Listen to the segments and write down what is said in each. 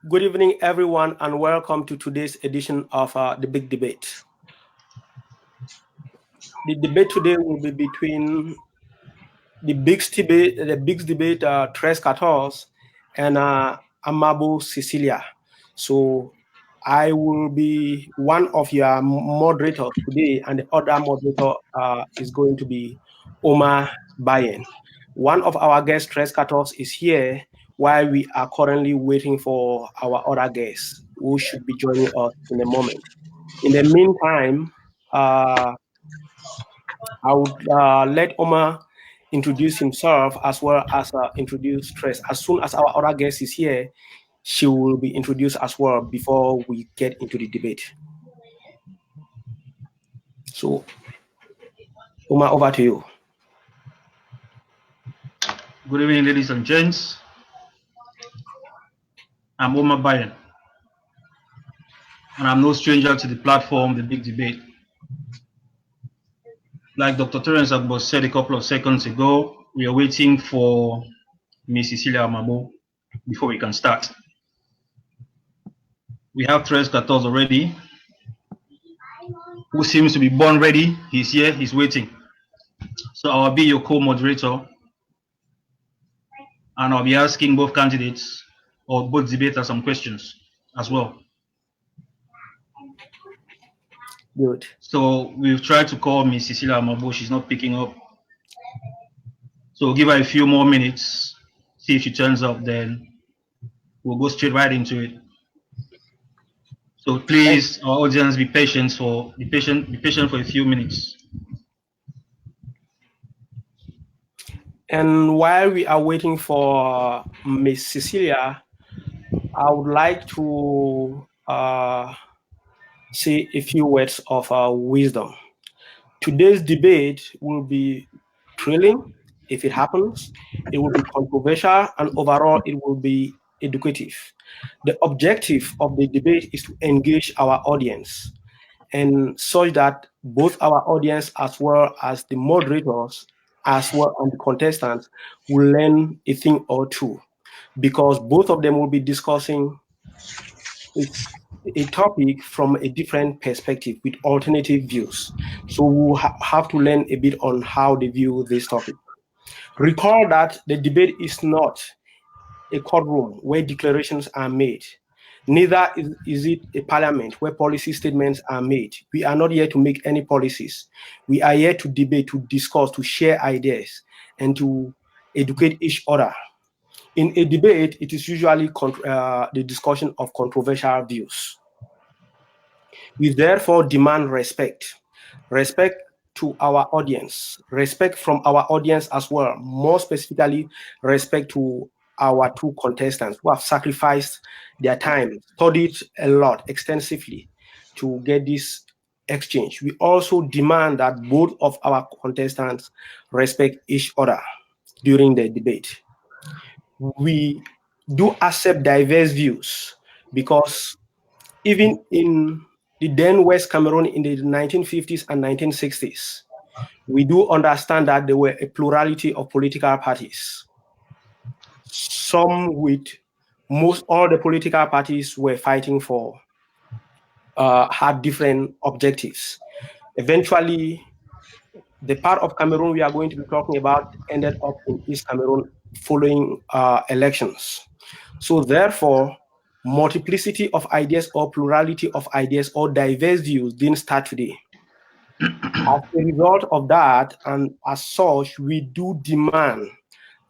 Good evening, everyone, and welcome to today's edition of The Big Debate. The debate today will be between the big debate, Tres Catorce and Amabo Cecilia. So I will be one of your moderators today, and the other moderator is going to be Omar Bayen. One of our guests, Tres Catorce, is here while we are currently waiting for our other guests who should be joining us in a moment. In the meantime, I would let Omar introduce himself as well as introduce Tres. As soon as our other guest is here, she will be introduced as well before we get into the debate. So, Omar, over to you. Good evening, ladies and gents. I'm Omar Bayen, and I'm no stranger to the platform, The Big Debate. Like Dr. Terence Agbo said a couple of seconds ago, we are waiting for Ms. Cecilia Amabo before we can start. We have Tres Catorce already, who seems to be born ready. He's here, he's waiting. So I'll be your co-moderator, and I'll be asking both candidates or both debaters some questions as well. Good. So we've tried to call Ms. Cecilia Amabo, she's not picking up. So we'll give her a few more minutes, see if she turns up, then we'll go straight right into it. So please, our audience, be patient for a few minutes. And while we are waiting for Ms. Cecilia, I would like to say a few words of wisdom. Today's debate will be thrilling if it happens. It will be controversial, and overall, it will be educative. The objective of the debate is to engage our audience, and such that both our audience as well as the moderators as well as the contestants will learn a thing or two, because both of them will be discussing a topic from a different perspective with alternative views. So we'll have to learn a bit on how they view this topic. Recall that the debate is not a courtroom where declarations are made. Neither is it a parliament where policy statements are made. We are not here to make any policies. We are here to debate, to discuss, to share ideas, and to educate each other. In a debate, it is usually the discussion of controversial views. We therefore demand respect. Respect to our audience. Respect from our audience as well. More specifically, respect to our two contestants who have sacrificed their time, studied a lot, extensively to get this exchange. We also demand that both of our contestants respect each other during the debate. We do accept diverse views, because even in the then West Cameroon in the 1950s and 1960s, we do understand that there were a plurality of political parties. Some with all the political parties were fighting for, had different objectives. Eventually, the part of Cameroon we are going to be talking about ended up in East Cameroon following elections. So therefore, multiplicity of ideas or plurality of ideas or diverse views didn't start today. As a result of that, and as such, we do demand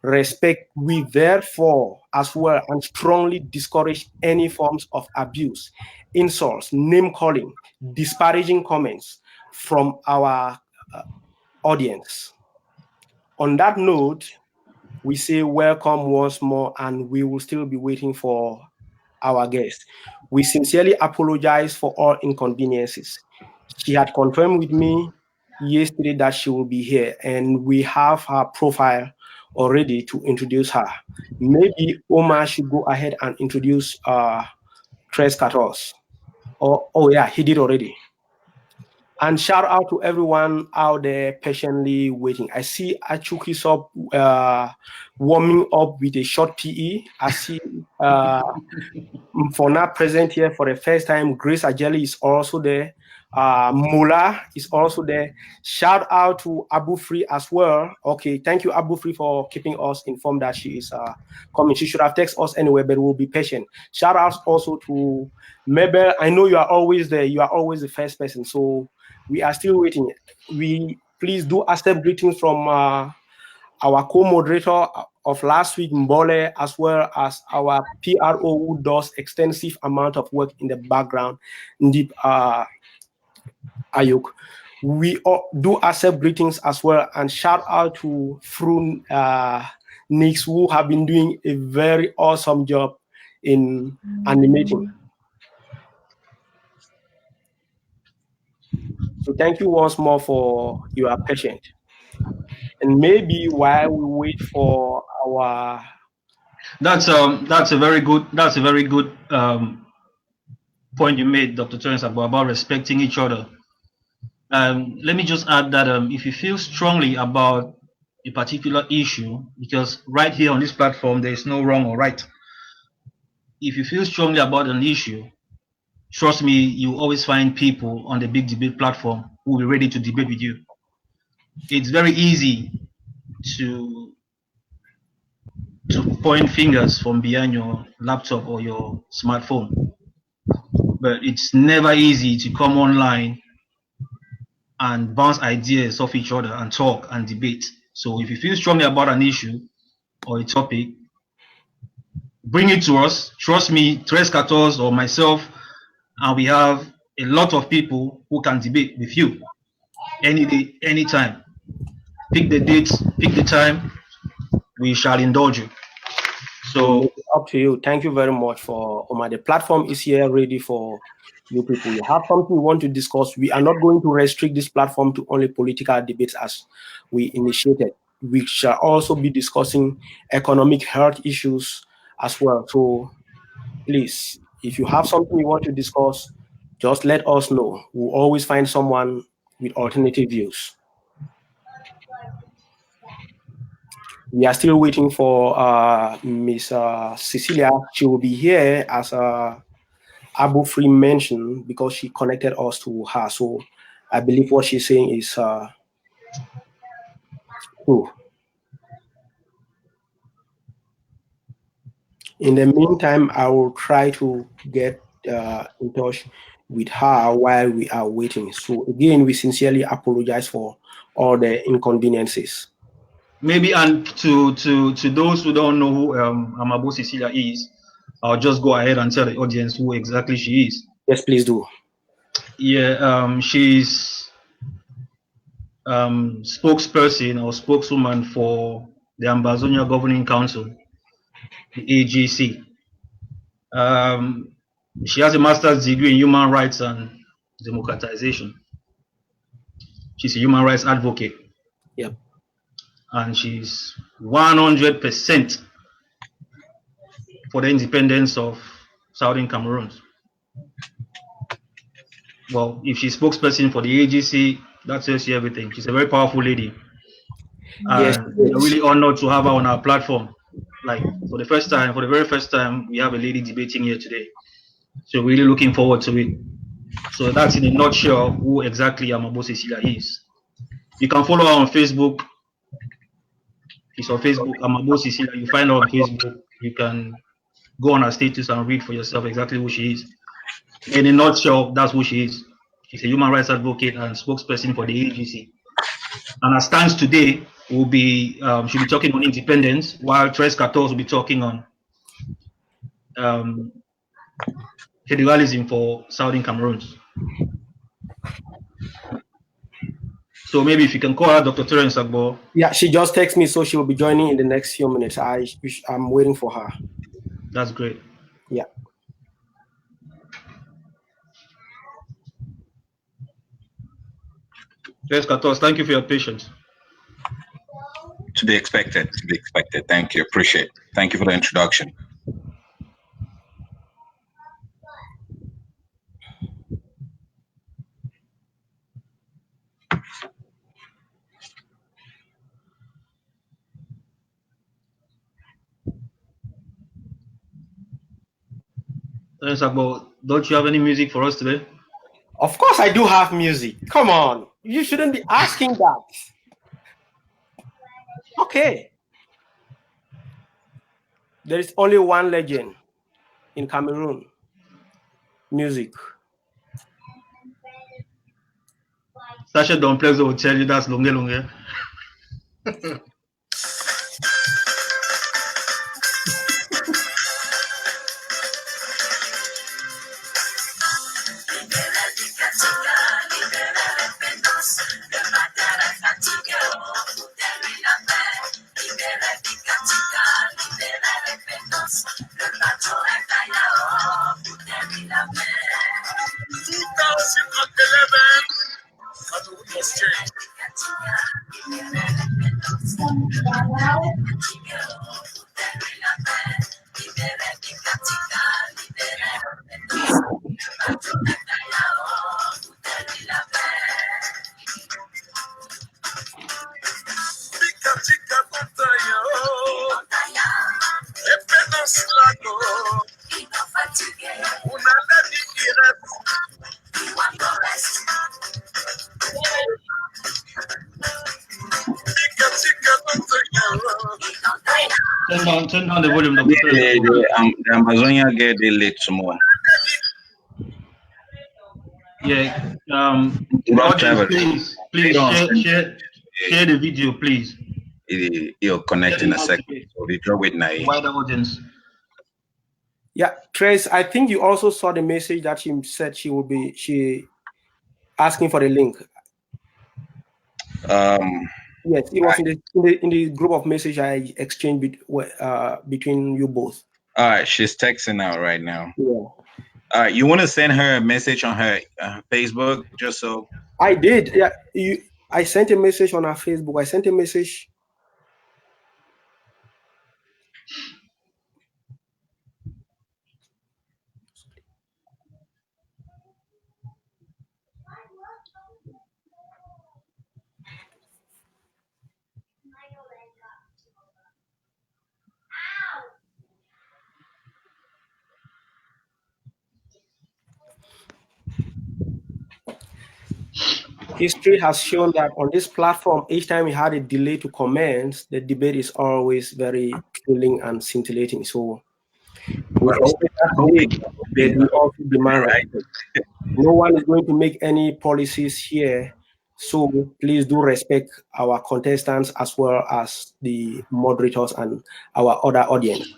respect. We therefore as well and strongly discourage any forms of abuse, insults, name calling, disparaging comments from our audience. On that note, we say welcome once more, and we will still be waiting for our guest. We sincerely apologize for all inconveniences. She had confirmed with me yesterday that she will be here, and we have her profile already to introduce her. Maybe Omar should go ahead and introduce Tres Catorce. Oh yeah, he did already. And shout out to everyone out there patiently waiting. I see Achukisop warming up with a short PE. I see for now present here for the first time. Grace Ajeli is also there. Mula is also there. Shout out to Abu Free as well. Okay, thank you, Abu Free, for keeping us informed that she is coming. She should have texted us anyway, but we'll be patient. Shout out also to Mabel. I know you are always there. You are always the first person. So we are still waiting. We please do accept greetings from our co-moderator of last week, Mbole, as well as our PRO who does extensive amount of work in the background, Ndip Ayuk. We do accept greetings as well, and shout out to Frun Nix, who have been doing a very awesome job in animating. So thank you once more for your patience. And maybe while we wait for our That's a very good point you made, Dr. Terence, about respecting each other. Let me just add that if you feel strongly about a particular issue, because right here on this platform there is no wrong or right. If you feel strongly about an issue, trust me, you always find people on the big debate platform who will be ready to debate with you. It's very easy to point fingers from behind your laptop or your smartphone, but it's never easy to come online and bounce ideas off each other and talk and debate. So if you feel strongly about an issue or a topic, bring it to us. Trust me, Tres Catos or myself, and we have a lot of people who can debate with you any day, anytime. Pick the dates, pick the time, we shall indulge you. So up to you. Thank you very much for Omar. The platform is here ready for you people. You have something you want to discuss. We are not going to restrict this platform to only political debates as we initiated. We shall also be discussing economic health issues as well. So please, if you have something you want to discuss, just let us know. We'll always find someone with alternative views. We are still waiting for Miss Cecilia. She will be here as Abu Free mentioned because she connected us to her. So I believe what she's saying is true. In the meantime, I will try to get in touch with her while we are waiting. So again, we sincerely apologize for all the inconveniences. maybe, and to those who don't know who Amabo Cecilia is, I'll just go ahead and tell the audience who exactly she is. Yes, please do. Yeah, she's spokesperson or spokeswoman for the Ambazonia Governing Council, the AGC. She has a master's degree in human rights and democratization. She's a human rights advocate. Yep. And she's 100% for the independence of Southern Cameroons. Well, if she's spokesperson for the AGC, that tells you everything. She's a very powerful lady. Yes, And we're really honored to have her on our platform. Like for the very first time, we have a lady debating here today. So really looking forward to it. So that's in a nutshell who exactly Amabo Cecilia is. You can follow her on Facebook. She's on Facebook, Amabo Cecilia. You find her on Facebook. You can go on her status and read for yourself exactly who she is. In a nutshell, that's who she is. She's a human rights advocate and spokesperson for the AGC. And as stands today, she'll be talking on independence, while Tres Catos will be talking on federalism for Southern Cameroons. So maybe if you can call her Dr. Terence Agbo. Yeah, she just texted me, so she will be joining in the next few minutes. I'm waiting for her. That's great. Yeah. Tres Catos, thank you for your patience. To be expected. Thank you. Appreciate it. Thank you for the introduction. Don't you have any music for us today? Of course, I do have music. Come on, you shouldn't be asking that. Okay. There is only one legend in Cameroon music. Sasha Dumplex will tell you that's Longe Longe. Turn down the volume, Dr. The Amazonia get a little more. Yeah. Audience, please share the video, please. You'll connect in a second. So we draw with Nai. Wider audience. Yeah, Trace, I think you also saw the message that she said she asking for the link. Yes, it was in the group of message I exchanged between you both. All right, she's texting now right now. Yeah. All right, you want to send her a message on her Facebook just so? I did. Yeah, I sent a message on her Facebook. I sent a message. History has shown that on this platform, each time we had a delay to commence, the debate is always very thrilling and scintillating. So we expect that today we also demand respect. No one is going to make any policies here. So please do respect our contestants as well as the moderators and our other audience.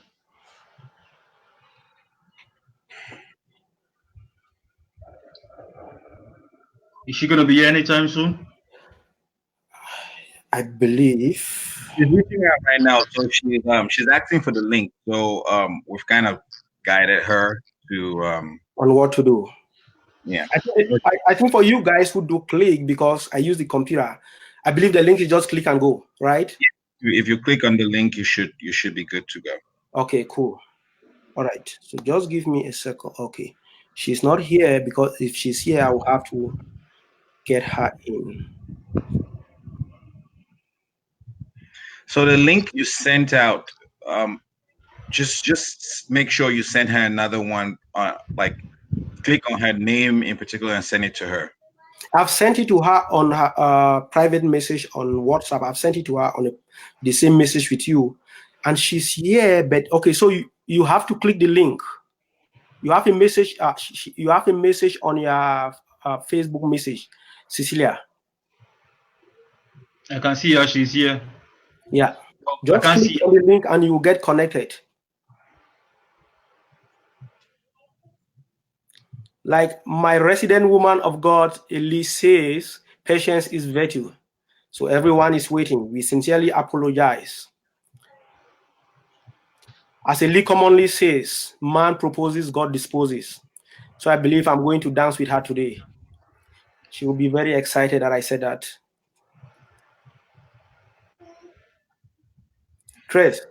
Is she going to be here anytime soon? I believe she's reaching out right now, so she's asking for the link. So we've kind of guided her to on what to do. Yeah, I think for you guys who do click, because I use the computer, I believe the link is just click and go, right? If you click on the link, you should be good to go. Okay, cool. All right, so just give me a second. Okay, she's not here, because if she's here, I will have to get her in. So the link you sent out, just make sure you send her another one. Like, click on her name in particular and send it to her. I've sent it to her on her private message on WhatsApp. I've sent it to her on the same message with you, and she's here. But okay, so you have to click the link. You have a message. You have a message on your Facebook message, Cecilia. I can see her. She's here. Yeah. Just click on the link and you will get connected. Like my resident woman of God, Elise says, patience is virtue. So everyone is waiting. We sincerely apologize. As Elise commonly says, man proposes, God disposes. So I believe I'm going to dance with her today. She will be very excited that I said that. Chris.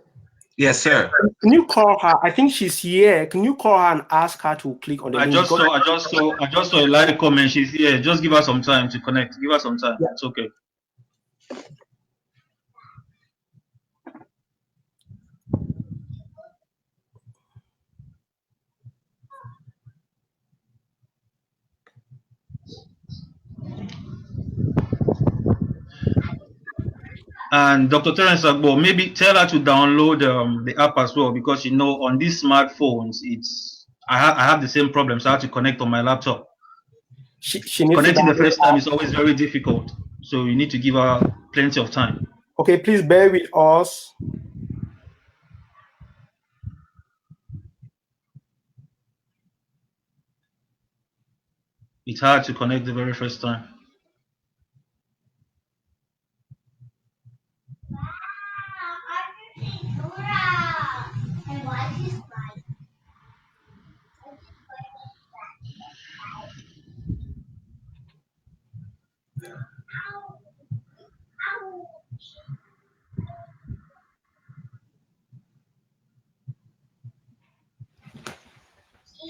Yes, sir. Can you call her? I think she's here. Can you call her and ask her to click on the link? I just saw a live comment. She's here. Just give her some time to connect. Give her some time. Yeah. It's okay. And Dr. Terence Agbo, maybe tell her to download the app as well, because on these smartphones, I have the same problem. So I have to connect on my laptop. She needs Connecting to the first time is always very difficult. So you need to give her plenty of time. Okay, please bear with us. It's hard to connect the very first time.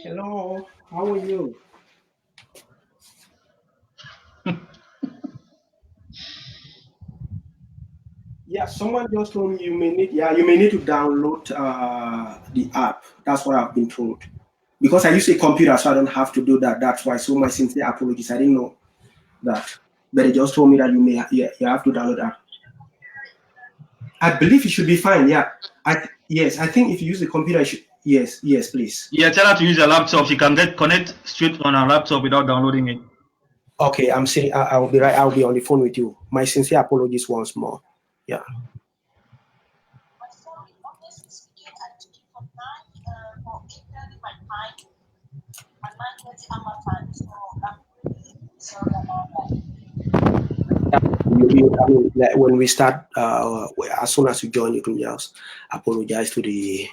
Hello, how are you? Yeah, someone just told me you may need to download the app. That's what I've been told. Because I use a computer, so I don't have to do that. That's why. So my sincere apologies. I didn't know that, but they just told me that you have to download that. I believe it should be fine. Yeah, yes, I think if you use the computer, it should. Yes, please. Yeah, tell her to use a laptop. She can connect straight on her laptop without downloading it. Okay, I'm saying I will be right. I'll be on the phone with you. My sincere apologies once more. Yeah. When we start, as soon as you join, you can just apologize to the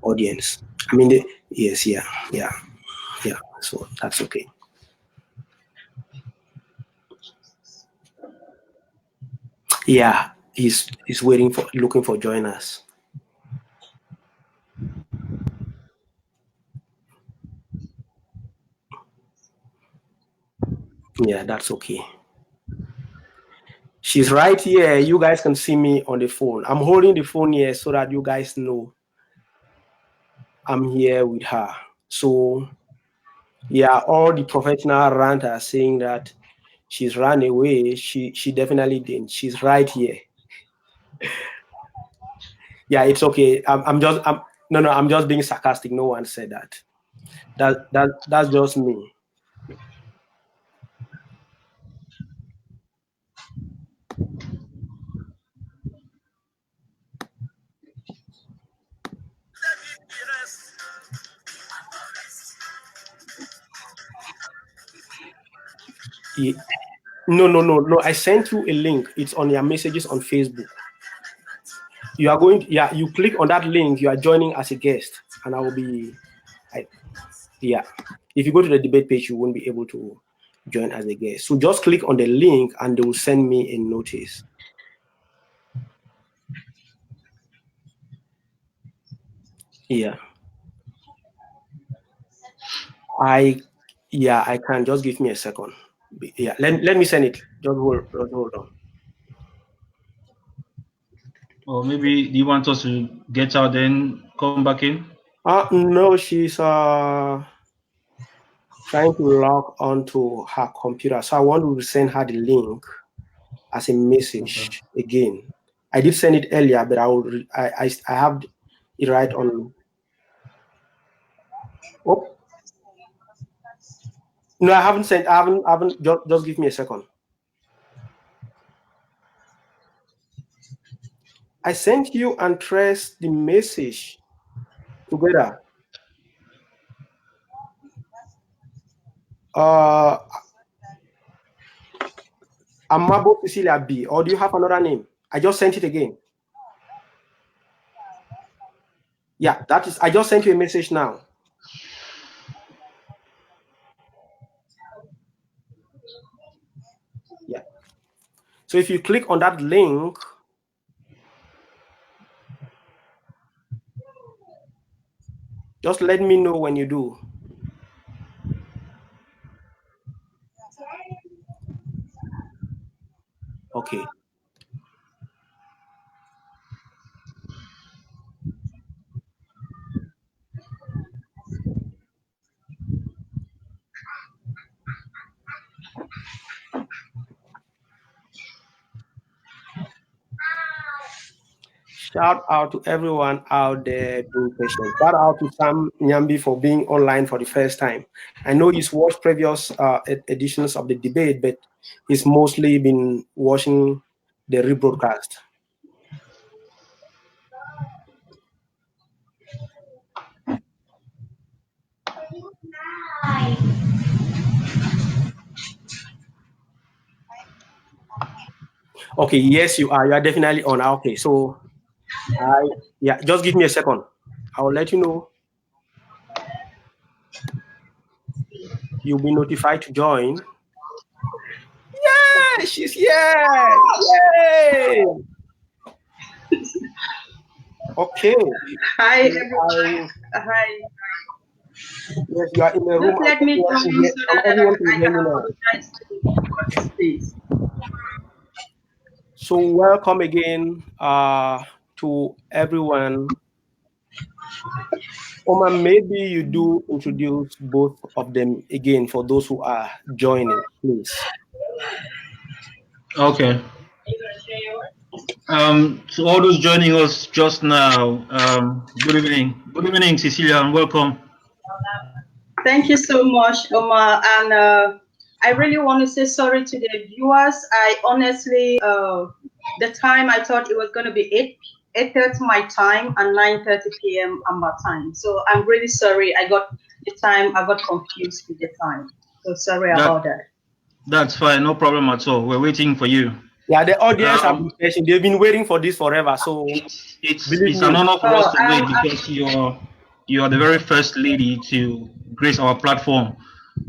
audience. I mean, yes, yeah. So that's okay. Yeah, he's looking for joiners. Yeah, that's okay. She's right here. You guys can see me on the phone. I'm holding the phone here so that you guys know I'm here with her. So yeah, all the professional rant are saying that she's run away. She definitely didn't. She's right here. Yeah, it's okay. I'm just being sarcastic. No one said that. That's just me. Yeah. No. I sent you a link. It's on your messages on Facebook. You are going. Yeah, you click on that link. You are joining as a guest, and I will be. Yeah. If you go to the debate page, you won't be able to join as a guest. So just click on the link, and they will send me a notice. Yeah. I can. Just give me a second. Yeah. Let me send it. Just hold on. Or maybe do you want us to get out then come back in? No, she's trying to log onto her computer. So I want to send her the link as a message again. I did send it earlier, but I have it right on. Oh no, I haven't sent. I haven't. Just give me a second. I sent you and Trace the message together. Amabo Cecilia B. Or do you have another name? I just sent it again. Yeah, that is. I just sent you a message now. Yeah. So if you click on that link, just let me know when you do. Okay. Shout out to everyone out there being patient. Shout out to Sam Nyambi for being online for the first time. I know he's watched previous editions of the debate, but he's mostly been watching the rebroadcast. Okay, yes, you are. You are definitely on. Okay, so yeah, just give me a second. I'll let you know. You'll be notified to join. Yeah, she's here. Yay! Okay. Hi, everyone. Hi. Yes, you are in the room. Just let me join so that everyone I can apologize to space. So welcome again to everyone. Omar, maybe you do introduce both of them again for those who are joining, please. Okay. To all those joining us just now, good evening. Good evening, Cecilia, and welcome. Thank you so much, Omar. And I really want to say sorry to the viewers. I honestly, the time I thought it was going to be 8:30 my time and 9:30 p.m. my time. So I'm really sorry. I got confused with the time. So sorry about that. That's fine. No problem at all. We're waiting for you. Yeah, the audience have been patient. They've been waiting for this forever. So it's an honor for us to wait because you are the very first lady to grace our platform.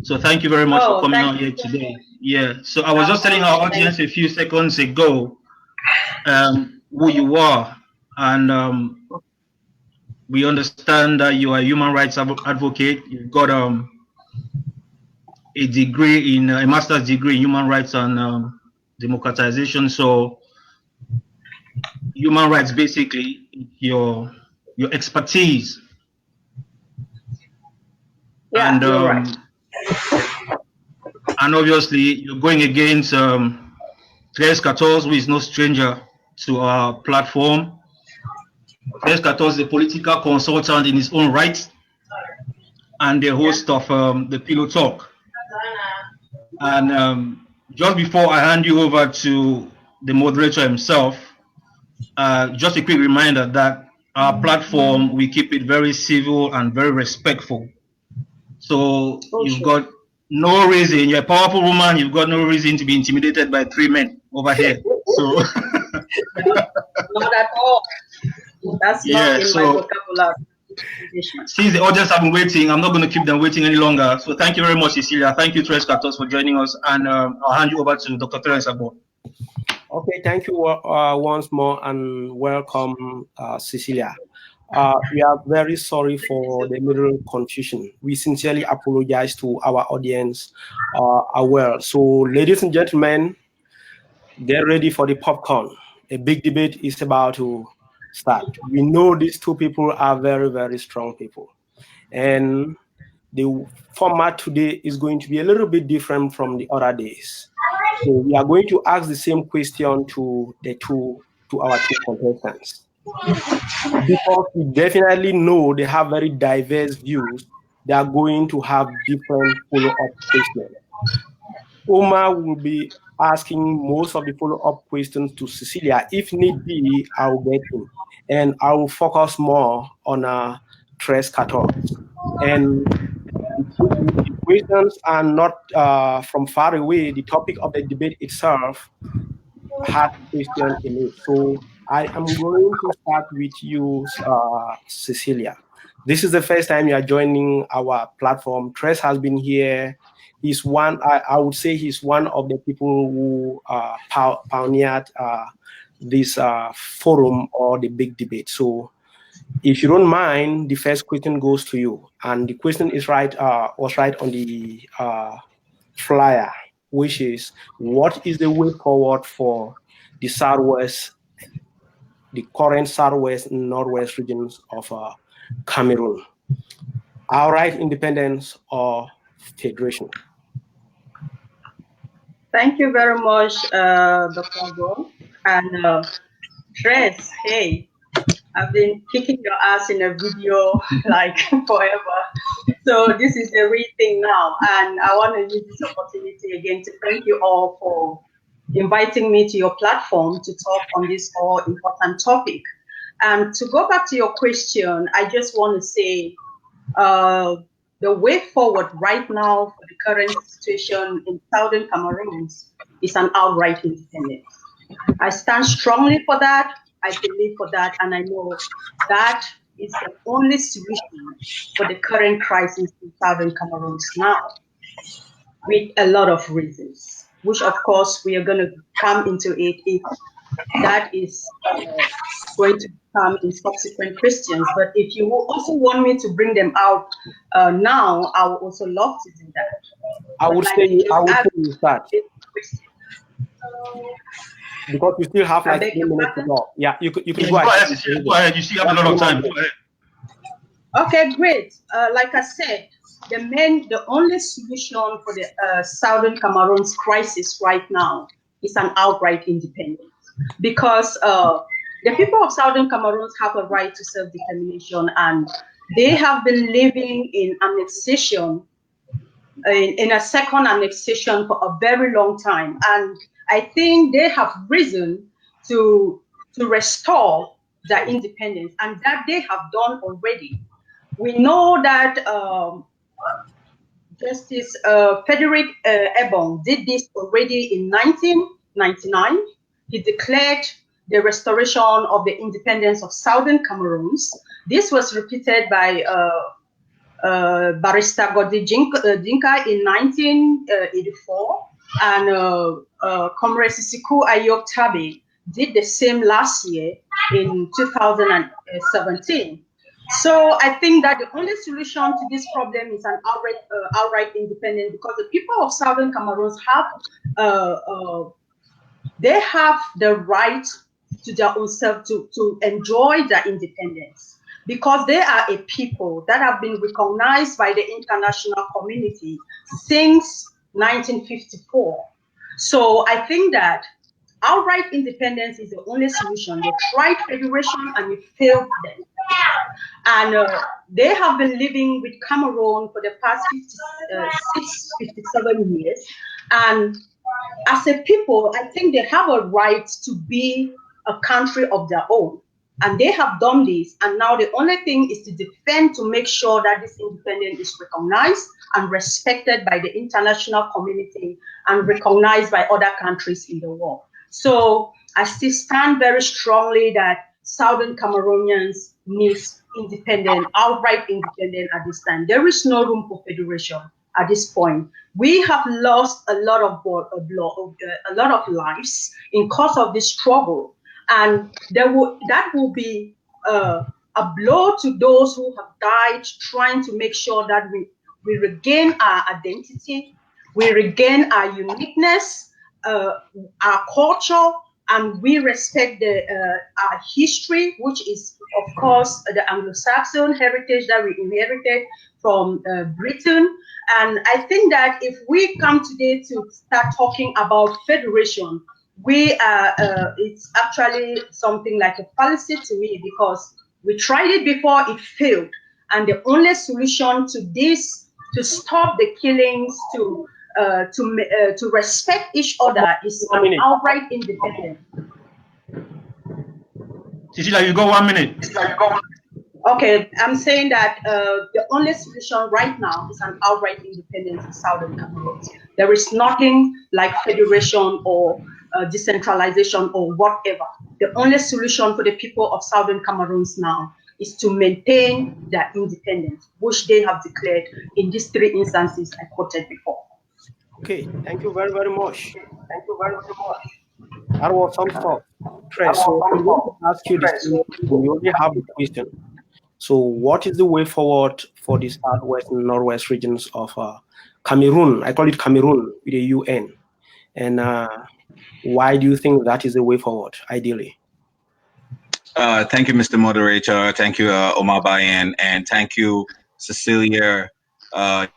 So thank you very much for coming out here today. Yeah. So I was just telling our audience a few seconds ago who you are, and we understand that you are a human rights advocate. You've got a degree in a master's degree in human rights and democratization. So human rights basically your expertise. Yeah, and you're right. And obviously you're going against Tres Catos, who is no stranger to our platform. Tres Catos is a political consultant in his own right and the host of the Pillow Talk. And just before I hand you over to the moderator himself, just a quick reminder that our platform, we keep it very civil and very respectful. So you've got no reason, you're a powerful woman, you've got no reason to be intimidated by 3 men over here. So not at all. That's not in my vocabulary. Since the audience have been waiting, I'm not going to keep them waiting any longer. So thank you very much, Cecilia. Thank you, Tres Catos, for joining us. And I'll hand you over to Dr. Terence Abo. Okay, thank you once more and welcome, Cecilia. We are very sorry for the little confusion. We sincerely apologize to our audience as well. So, ladies and gentlemen, get ready for the popcorn. A big debate is about to start. We know these two people are very, very strong people. And the format today is going to be a little bit different from the other days. So we are going to ask the same question to our two contestants. Because we definitely know they have very diverse views, they are going to have different follow-up questions. Omar will be asking most of the follow-up questions to Cecilia. If need be, I will get him. And I will focus more on Tres Catos. And the questions are not from far away. The topic of the debate itself has questions in it. So I am going to start with you, Cecilia. This is the first time you are joining our platform. Tres has been here. He's one, I would say he's one of the people who pioneered this forum or the big debate. So if you don't mind, the first question goes to you. And the question is was right on the flyer, which is, what is the way forward for the Southwest, the current Southwest and Northwest regions of Cameroon? Outright independence or federation? Thank you very much, Dr. Go. And Tres, hey, I've been kicking your ass in a video like forever. So this is the real thing now. And I want to use this opportunity again to thank you all for inviting me to your platform to talk on this all important topic. To go back to your question, I just want to say the way forward right now for the current situation in Southern Cameroons is an outright independence. I stand strongly for that. I believe for that, and I know that is the only solution for the current crisis in Southern Cameroons now, with a lot of reasons, which of course we are going to come into it if that is going to come in subsequent questions. But if you also want me to bring them out now, I would also love to do that. I would say you start. Because you still have like 3 minutes to talk. Yeah, you could go ahead. Go ahead. You still have a lot of time. Go ahead. Okay, great. Like I said, the only solution for the Southern Cameroons crisis right now is an outright independence, because the people of Southern Cameroons have a right to self-determination, and they have been living in annexation, in a second annexation for a very long time. And I think they have reason to restore their independence, and that they have done already. We know that Justice Frederick Ebong did this already in 1999. He declared the restoration of the independence of Southern Cameroons. This was repeated by Barrister Godi Dinka in 1984, and Comrade Sisiku Ayok Tabe did the same last year in 2017. So I think that the only solution to this problem is an outright independence, because the people of Southern Cameroons they have the right to their own self to enjoy their independence, because they are a people that have been recognized by the international community since 1954. So I think that outright independence is the only solution. They tried federation and it failed them. And they have been living with Cameroon for the past 57 years. And as a people, I think they have a right to be a country of their own. And they have done this. And now the only thing is to defend, to make sure that this independence is recognized and respected by the international community and recognized by other countries in the world. So I still stand very strongly that Southern Cameroonians need independent, outright independent at this time. There is no room for federation at this point. We have lost a lot of lives in cause of this struggle, and that will be a blow to those who have died trying to make sure that we regain our identity, we regain our uniqueness, our culture, and we respect our history, which is, of course, the Anglo-Saxon heritage that we inherited from Britain. And I think that if we come today to start talking about federation, it's actually something like a fallacy to me, because we tried it before, it failed. And the only solution to this, to stop the killings, to respect each other, is an outright independence. Cecilia, you got 1 minute. Okay, I'm saying that the only solution right now is an outright independence in Southern Cameroons. There is nothing like federation or decentralization or whatever. The only solution for the people of Southern Cameroons now is to maintain their independence, which they have declared in these 3 instances I quoted before. Okay, thank you very, very much. That was some stuff. So I'm going to ask you this. We already have the question. So what is the way forward for the southwest and northwest regions of Cameroon? I call it Cameroon with the UN. And why do you think that is the way forward, ideally? Thank you, Mr. Moderator. Thank you, Omar Bayan. And thank you, Cecilia.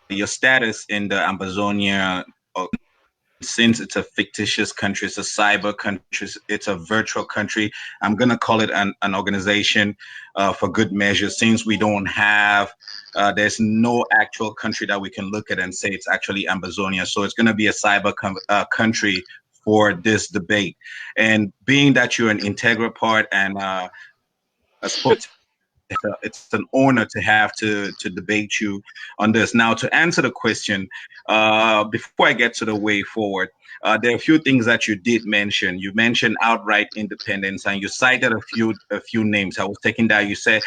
Your status in the Amazonia since it's a fictitious country, it's a cyber country, it's a virtual country, I'm going to call it an organization for good measure, since we don't have, there's no actual country that we can look at and say it's actually Amazonia. So it's going to be a cyber country for this debate. And being that you're an integral part and a sport, it's an honor to have to debate you on this. Now, to answer the question, before I get to the way forward, there are a few things that you did mention. You mentioned outright independence, and you cited a few names. I was taking that. You said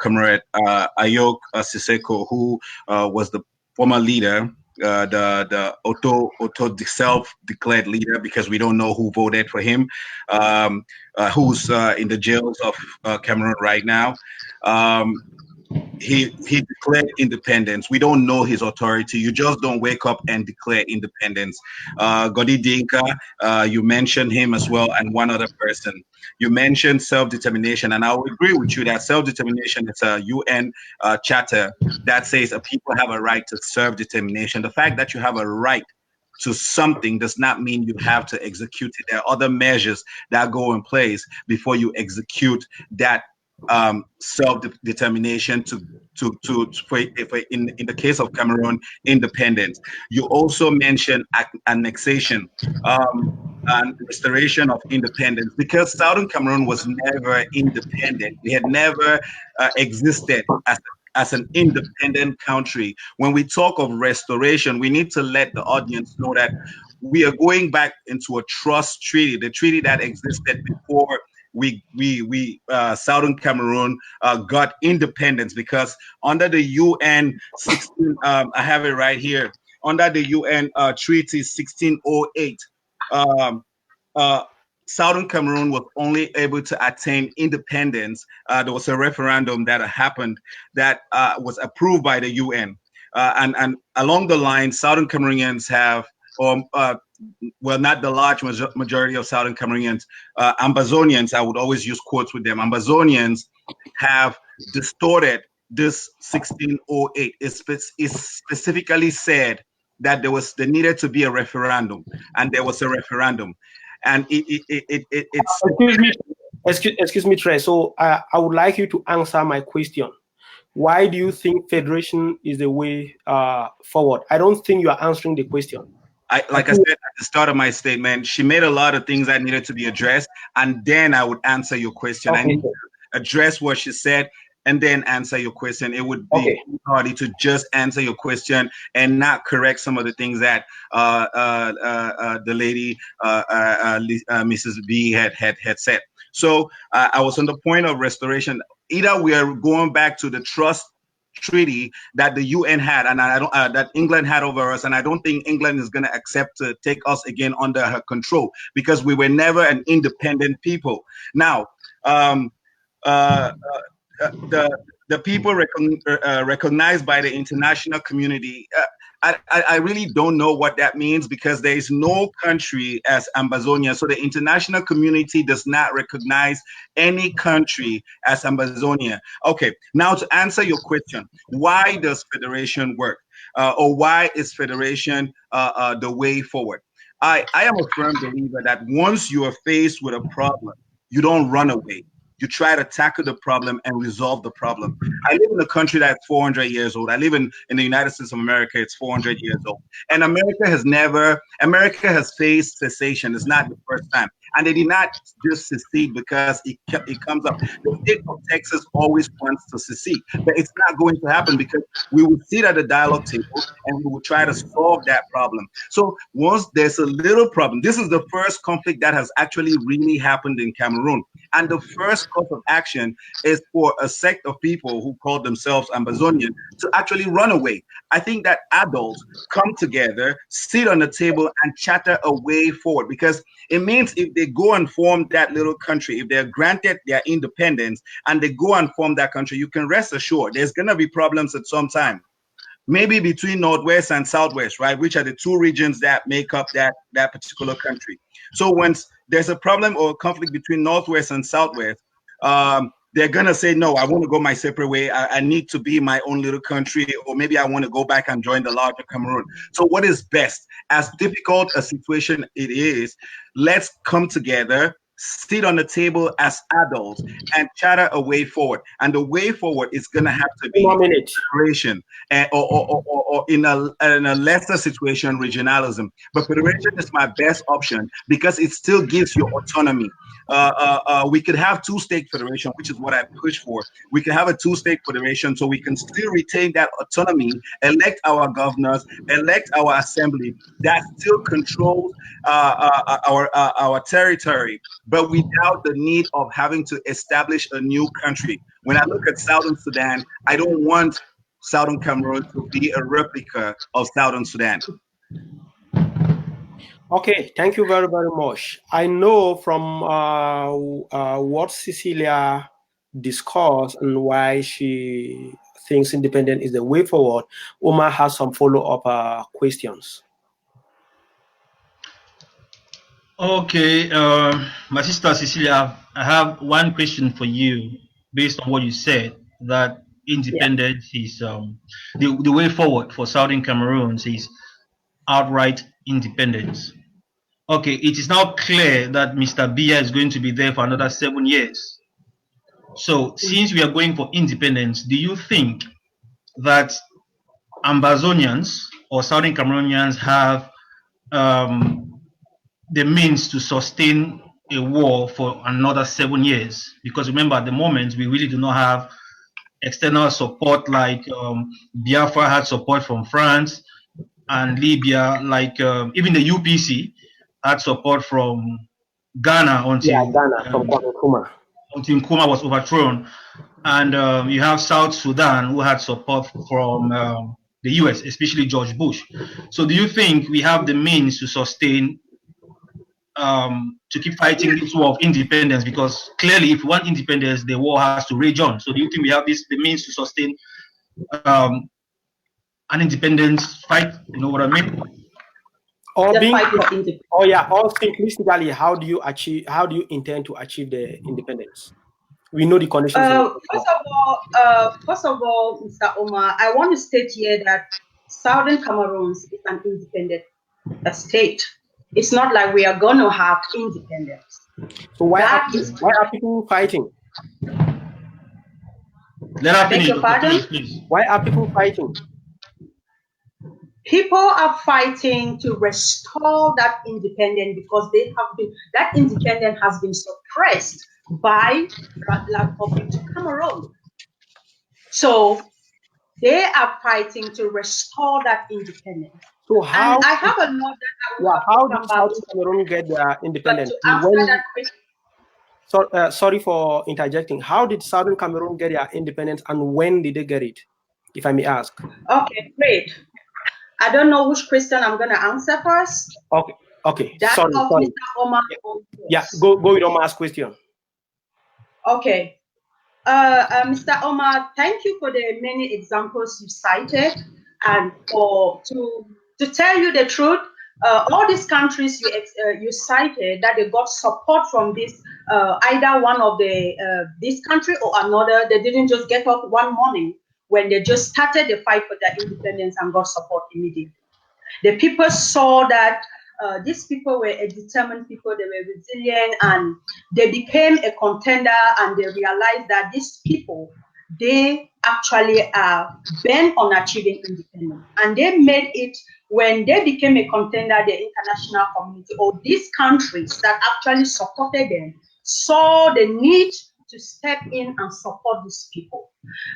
Comrade Ayok Siseko, who was the former leader, the self-declared leader, because we don't know who voted for him, who's in the jails of Cameroon right now. He declared independence. We don't know his authority. You just don't wake up and declare independence. Godi Dinka, you mentioned him as well, and one other person. You mentioned self-determination, and I will agree with you that self-determination is a UN charter that says a people have a right to self-determination. The fact that you have a right to something does not mean you have to execute it. There are other measures that go in place before you execute that self-determination for in the case of Cameroon, independence. You also mentioned annexation and restoration of independence, because Southern Cameroon was never independent. We had never existed as an independent country. When we talk of restoration, we need to let the audience know that we are going back into a trust treaty, the treaty that existed before Southern Cameroon got independence, because under the UN 16, I have it right here, under the UN Treaty 1608, Southern Cameroon was only able to attain independence. There was a referendum that happened that was approved by the UN. And along the line, Southern Cameroonians have, well, not the large majority of Southern Cameroonians, Ambazonians, I would always use quotes with them, Ambazonians have distorted this 1608. It specifically said that there needed to be a referendum, and there was a referendum. And it's excuse me, Trey. So I would like you to answer my question. Why do you think federation is the way forward? I don't think you are answering the question. Like I said at the start of my statement, she made a lot of things that needed to be addressed, and then I would answer your question. Okay. I need to address what she said and then answer your question. It would be hardy to just answer your question and not correct some of the things that the lady, Mrs. B, had said. So I was on the point of restoration. Either we are going back to the trust treaty that the UN had, and that England had over us, and I don't think England is going to accept to take us again under her control, because we were never an independent people. Now, the people recognized by the international community, I really don't know what that means, because there is no country as Amazonia. So the international community does not recognize any country as Amazonia. Okay, now to answer your question, why does federation work? Or why is federation the way forward? I am a firm believer that once you are faced with a problem, you don't run away. You try to tackle the problem and resolve the problem. I live in a country that's 400 years old. I live in the United States of America. It's 400 years old. And America has faced cessation. It's not the first time. And they did not just secede because it comes up. The state of Texas always wants to secede, but it's not going to happen, because we will sit at the dialogue table and we will try to solve that problem. So once there's a little problem, this is the first conflict that has actually really happened in Cameroon. And the first course of action is for a sect of people who call themselves Ambazonian to actually run away. I think that adults come together, sit on the table, and chatter a way forward, because it means if they go and form that little country, if they're granted their independence and they go and form that country, you can rest assured there's going to be problems at some time. Maybe between Northwest and Southwest, right, which are the two regions that make up that particular country. So once there's a problem or a conflict between Northwest and Southwest, they're gonna say, no, I want to go my separate way. I need to be my own little country, or maybe I want to go back and join the larger Cameroon. So what is best? As difficult a situation it is, let's come together, sit on the table as adults, and charter a way forward. And the way forward is gonna have to be federation, or in a lesser situation, regionalism. But federation is my best option because it still gives you autonomy. We could have two-state federation, which is what I push for. We can have a two-state federation so we can still retain that autonomy, elect our governors, elect our assembly that still controls our territory, but without the need of having to establish a new country. When I look at Southern Sudan, I don't want Southern Cameroon to be a replica of Southern Sudan. Okay, thank you very, very much. I know from what Cecilia discussed and why she thinks independence is the way forward, Omar has some follow-up questions. Okay, my sister Cecilia, I have one question for you based on what you said, that independence is the way forward for Southern Cameroons is outright independence. Okay, it is now clear that Mr. Biya is going to be there for another 7 years. So since we are going for independence, do you think that Ambazonians or Southern Cameroonians have the means to sustain a war for another 7 years? Because remember, at the moment, we really do not have external support like Biafra had support from France and Libya, like even the UPC had support from Ghana until from Nkrumah. Until Nkrumah was overthrown. And you have South Sudan, who had support from the US, especially George Bush. So do you think we have the means to sustain, to keep fighting this war of independence? Because clearly, if we want independence, the war has to rage on. So do you think we have the means to sustain an independence fight? You know what I mean? Or simplistically, how do you intend to achieve the independence? We know the conditions. First of all, Mr. Omar, I want to state here that Southern Cameroons is an independent state. It's not like we are going to have independence. So why are people fighting? Why are people fighting? People are fighting to restore that independence because that independence has been suppressed by the Republic of Cameroon. So they are fighting to restore that independence. So how? And I have a note that how did Southern Cameroon get their independence? Sorry for interjecting. How did Southern Cameroon get their independence, and when did they get it, if I may ask? Okay, great. I don't know which question I'm going to answer first. Okay. Sorry. Mr. Omar. Yeah, go with Omar's question. Okay. Mr. Omar, thank you for the many examples you cited, and to tell you the truth, all these countries you cited that they got support from this either one of this country or another. They didn't just get up one morning when they just started the fight for their independence and got support immediately. The people saw that these people were a determined people, they were resilient, and they became a contender, and they realized that these people, they actually are bent on achieving independence. And they made it, when they became a contender, the international community or these countries that actually supported them saw the need to step in and support these people.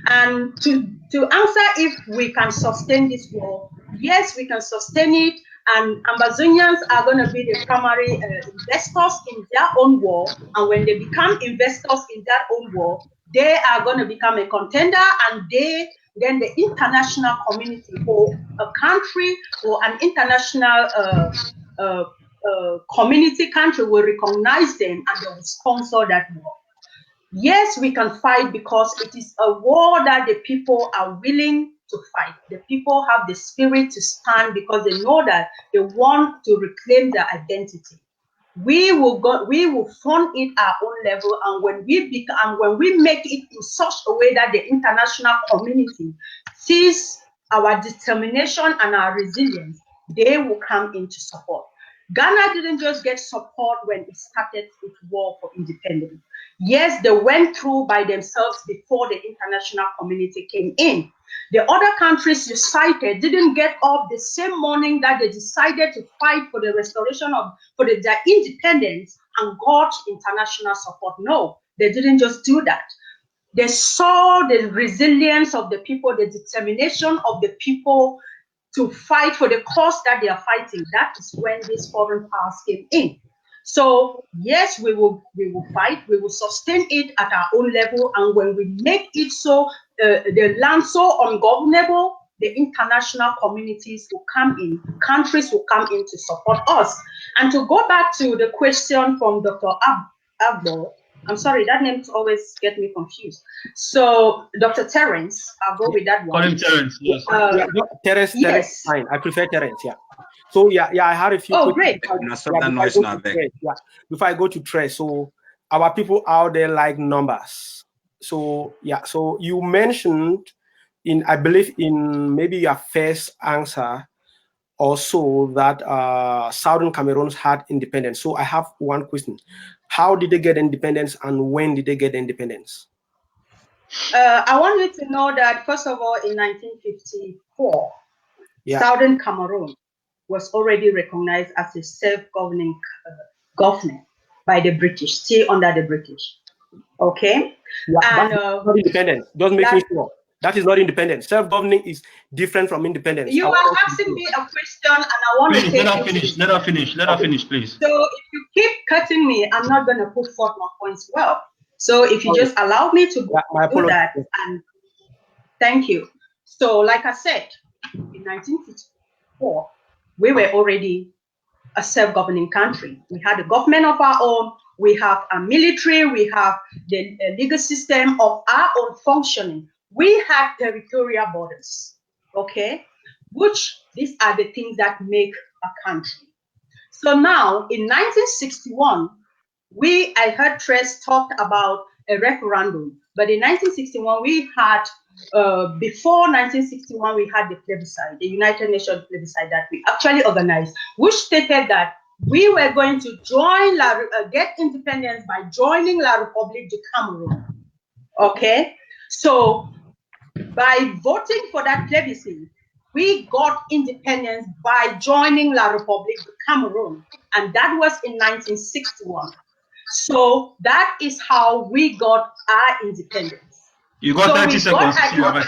And to answer if we can sustain this war, yes, we can sustain it. And Ambazonians are going to be the primary investors in their own war. And when they become investors in their own war, they are going to become a contender, and then the international community or a country or an international community country will recognize them and they will sponsor that war. Yes, we can fight because it is a war that the people are willing to fight. The people have the spirit to stand because they know that they want to reclaim their identity. we will fund it our own level, and when we make it in such a way that the international community sees our determination and our resilience, they will come into support. Ghana didn't just get support when it started its war for independence. Yes, they went through by themselves before the international community came in. The other countries you cited didn't get up the same morning that they decided to fight for the restoration of their independence and got international support. No, they didn't just do that. They saw the resilience of the people, the determination of the people to fight for the cause that they are fighting. That is when these foreign powers came in. So yes, we will fight. We will sustain it at our own level, and when we make it so the land so ungovernable, the international communities will come in, countries will come in to support us. And to go back to the question from Dr. Abbo, I'm sorry, that name always gets me confused. So Dr. Terence, I'll go with that one. Call him Terence, yes. Terence, yes. Fine. I prefer Terence, yeah. So yeah, I had a few. Oh, great. Before I go to Tres, so our people out there like numbers. So yeah, so you mentioned I believe in maybe your first answer also that Southern Cameroons had independence. So I have one question. How did they get independence, and when did they get independence? I want you to know that, first of all, in 1954, Southern Cameroon was already recognized as a self-governing government by the British, still under the British. Okay? Yeah, and not independence. Just making sure. That is not independence. Self-governing is different from independence. You are asking me a question, and I want to take let her finish, please. So if you keep cutting me, I'm not going to put forth my points well. So if you just allow me to go through that, and thank you. So like I said, in 1954, we were already a self-governing country. We had a government of our own. We have a military. We have the legal system of our own functioning. We had territorial borders, okay? Which these are the things that make a country. So now in 1961, I heard Tres talked about a referendum, but in 1961 we had, before 1961 we had the plebiscite, the United Nations plebiscite that we actually organized, which stated that we were going to join get independence by joining La République du Cameroun, okay? So by voting for that plebiscite, we got independence by joining La République du Cameroun, and that was in 1961. So that is how we got our independence. You got 30 seconds. You got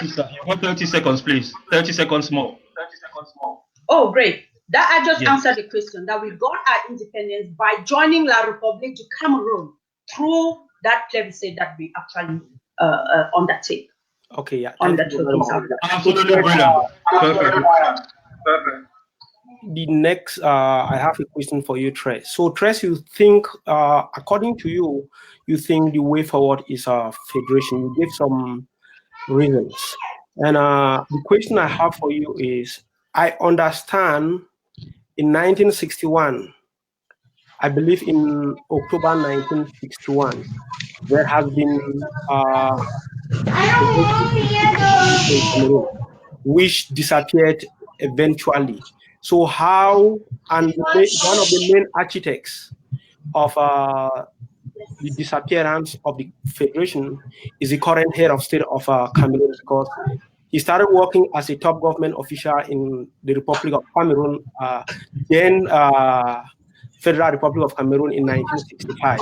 30 seconds, please. 30 seconds more. Oh, great. That I just answered the question, that we got our independence by joining La République du Cameroun through that plebiscite that we actually undertake. Okay, yeah. Absolutely brilliant. Perfect. The next, I have a question for you, Tres. So, Tres, you think, according to you, you think the way forward is a federation. You gave some reasons. And the question I have for you is, I understand in 1961, I believe in October 1961, there has been which disappeared eventually. So how, and one of the main architects of the disappearance of the federation is the current head of state of Cameroon, because he started working as a top government official in the Republic of Cameroon, then Federal Republic of Cameroon in 1965.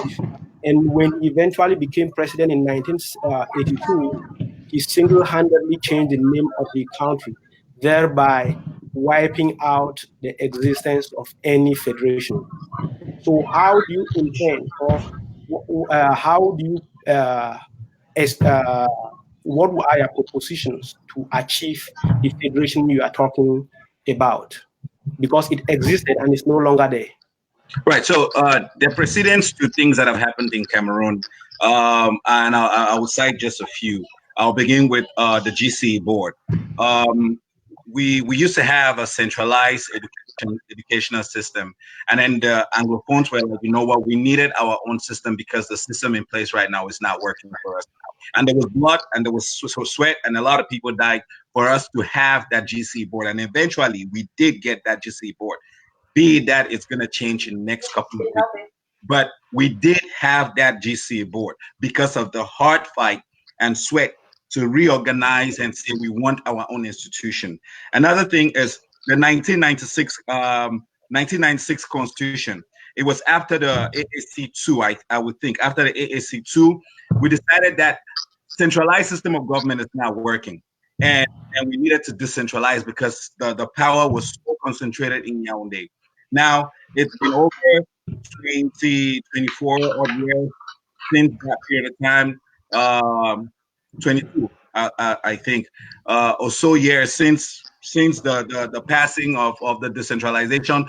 And when he eventually became president in 1982, he single-handedly changed the name of the country, thereby wiping out the existence of any federation. So how do you intend, or how do you, what are your propositions to achieve the federation you are talking about? Because it existed and it's no longer there. Right. So the precedents to things that have happened in Cameroon, and I will cite just a few. I'll begin with the GC board. We used to have a centralized educational system. And then the Anglophones were like, you know what, we needed our own system because the system in place right now is not working for us. And there was blood and there was sweat and a lot of people died for us to have that GC board. And eventually we did get that GC board. Be that it's going to change in the next couple of weeks. But we did have that GC board because of the hard fight and sweat to reorganize and say we want our own institution. Another thing is the 1996 Constitution. It was after the AAC2, I would think. After the AAC2, we decided that centralized system of government is not working. And we needed to decentralize because the power was so concentrated in Yaoundé. Now, it's been over 24 odd years since that period of time, 22, I think, or so years since the passing of the decentralization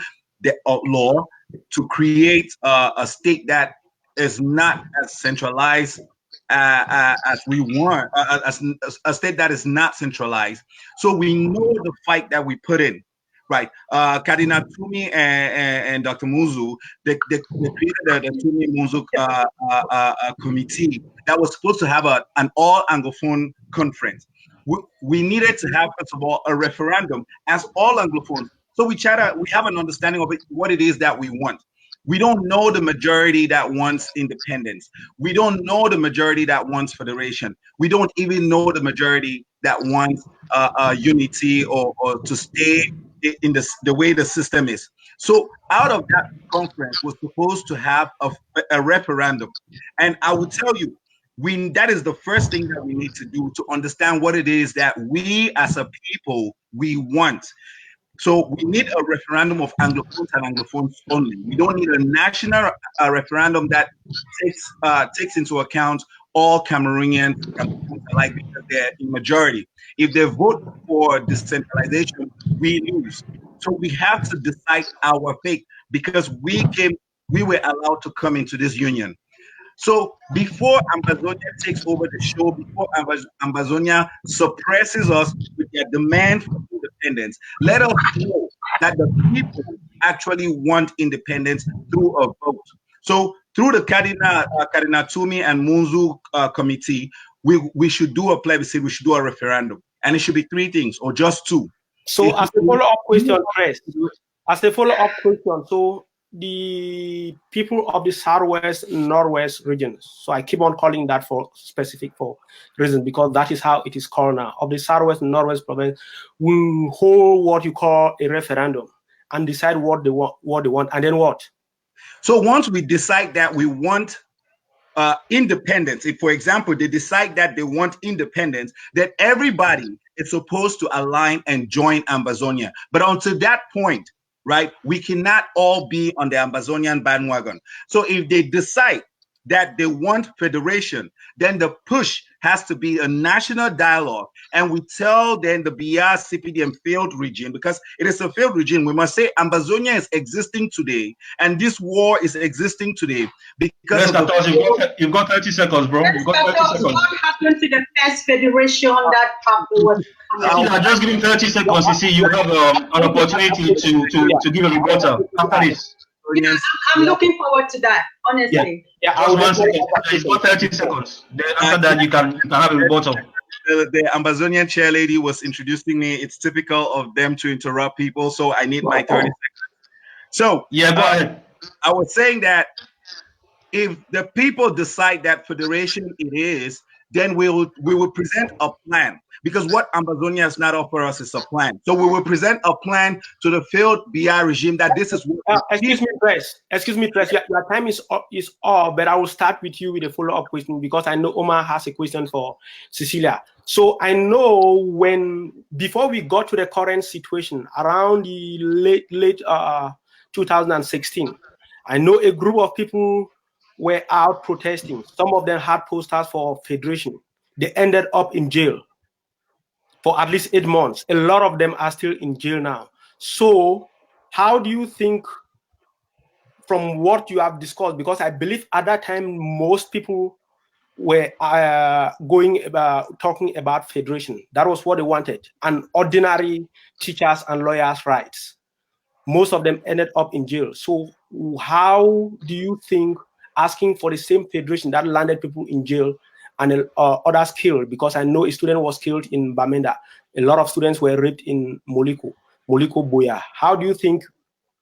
law to create a state that is not as centralized as we want, as a state that is not centralized. So we know the fight that we put in. Right, Cardinal Tumi and Dr. Muzu, they created the Tumi Muzu committee that was supposed to have an all Anglophone conference. We needed to have, first of all, a referendum as all Anglophones. So we have an understanding of what it is that we want. We don't know the majority that wants independence. We don't know the majority that wants federation. We don't even know the majority that wants unity or to stay in the way the system is. So out of that conference was supposed to have a referendum. And I will tell you, that is the first thing that we need to do to understand what it is that we as a people, we want. So we need a referendum of Anglophones and Anglophones only. We don't need a national referendum that takes into account all Cameroonians alike because they're in majority. If they vote for decentralization, we lose. So we have to decide our fate because we were allowed to come into this union. So before Ambazonia takes over the show, before Ambazonia suppresses us with their demand for independence, let us know that the people actually want independence through a vote. So through the Cardinal Tumi and Munzu committee, we should do a plebiscite, we should do a referendum. And it should be 3 things or just 2. So as a follow-up question, so the people of the Southwest, Northwest regions, so I keep on calling that for reason because that is how it is called now, of the Southwest and Northwest province, will hold what you call a referendum and decide what they want, and then what? So once we decide that we want independence, if for example they decide that they want independence, then everybody is supposed to align and join Ambazonia. But until that point, right, we cannot all be on the Ambazonian bandwagon. So if they decide that they want federation, then the push has to be a national dialogue. And we tell then the BR CPDM failed regime, because it is a failed regime. We must say Ambazonia is existing today, and this war is existing today because you've got 30 seconds, bro. You've got 30 seconds. What happened to the first federation that was? I'm just giving 30 seconds. You see, you have an opportunity to give a rebuttal after this. Yeah, I'm looking forward to that, honestly. Yeah, just 1 second. It's got 30 seconds. Then after that, you can have a rebuttal. The Ambazonian chair lady was introducing me. It's typical of them to interrupt people, so I need my 30 seconds. So yeah, go ahead. I was saying that if the people decide that federation it is, then we will present a plan, because what Ambazonia has not offered us is a plan. So we will present a plan to the failed BR regime that this is what excuse me, Press. Your time is up, but I will start with you with a follow-up question because I know Omar has a question for Cecilia. So I know before we got to the current situation around the late 2016, I know a group of people were out protesting. Some of them had posters for federation. They ended up in jail for at least 8 months. A lot of them are still in jail now. So how do you think, from what you have discussed, because I believe at that time most people were talking about federation. That was what they wanted, and ordinary teachers and lawyers' rights. Most of them ended up in jail. So how do you think asking for the same federation that landed people in jail and others killed, because I know a student was killed in Bamenda, a lot of students were raped in Moliko Boya. How do you think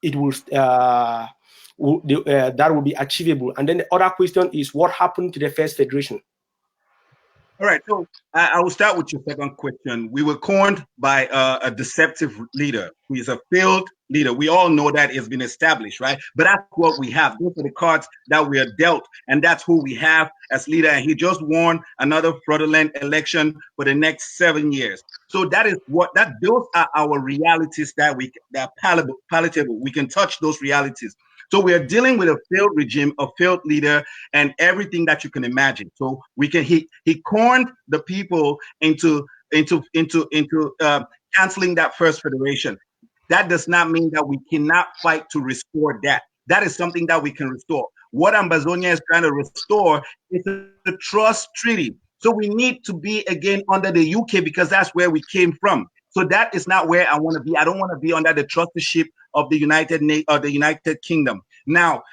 it will that will be achievable? And then the other question is, what happened to the first federation? All right, so I will start with your second question. We were cornered by a deceptive leader who is a failed leader. We all know that it's been established, right? But that's what we have. Those are the cards that we are dealt, and that's who we have as leader. And he just won another fraudulent election for the next 7 years. So that is those are our realities that are palatable. We can touch those realities. So we are dealing with a failed regime, a failed leader, and everything that you can imagine. So he cornered the people into canceling that first federation. That does not mean that we cannot fight to restore that. That is something that we can restore. What Ambazonia is trying to restore is the trust treaty. So we need to be again under the UK because that's where we came from. So that is not where I want to be. I don't want to be under the trusteeship of the United Kingdom. Now,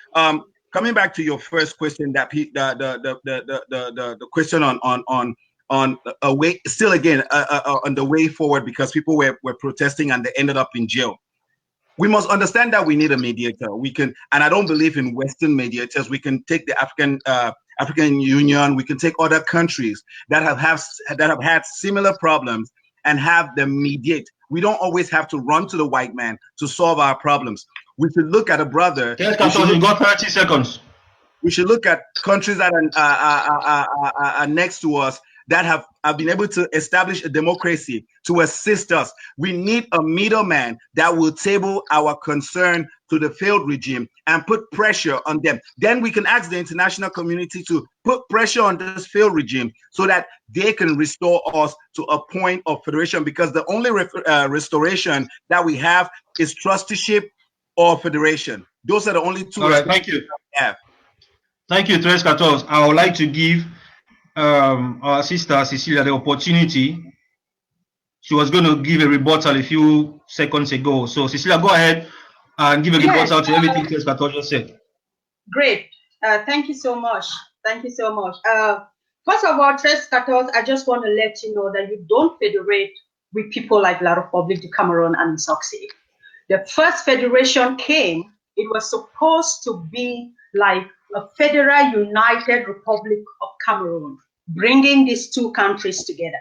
coming back to your first question, that the question on a way, still again on the way forward, because people were protesting and they ended up in jail. We must understand that we need a mediator. We can, and I don't believe in Western mediators. We can take the African Union. We can take other countries that have had similar problems and have them mediate. We don't always have to run to the white man to solve our problems. We should look at a brother. Yes, you got 30 seconds. We should look at countries that are next to us that have been able to establish a democracy to assist us. We need a middleman that will table our concern to the failed regime and put pressure on them. Then we can ask the international community to put pressure on this failed regime so that they can restore us to a point of federation, because the only restoration that we have is trusteeship or federation. Those are the only two. All right, thank you. We have. Thank you, 314. I would like to give our sister Cecilia the opportunity. She was going to give a rebuttal a few seconds ago. So Cecilia, go ahead and give a rebuttal to everything 314 just said. Great. Thank you so much. Thank you so much. First of all, 314, I just want to let you know that you don't federate with people like La République du Cameroun and succeed. The first federation came, it was supposed to be like a federal united Republic of Cameroon, bringing these two countries together.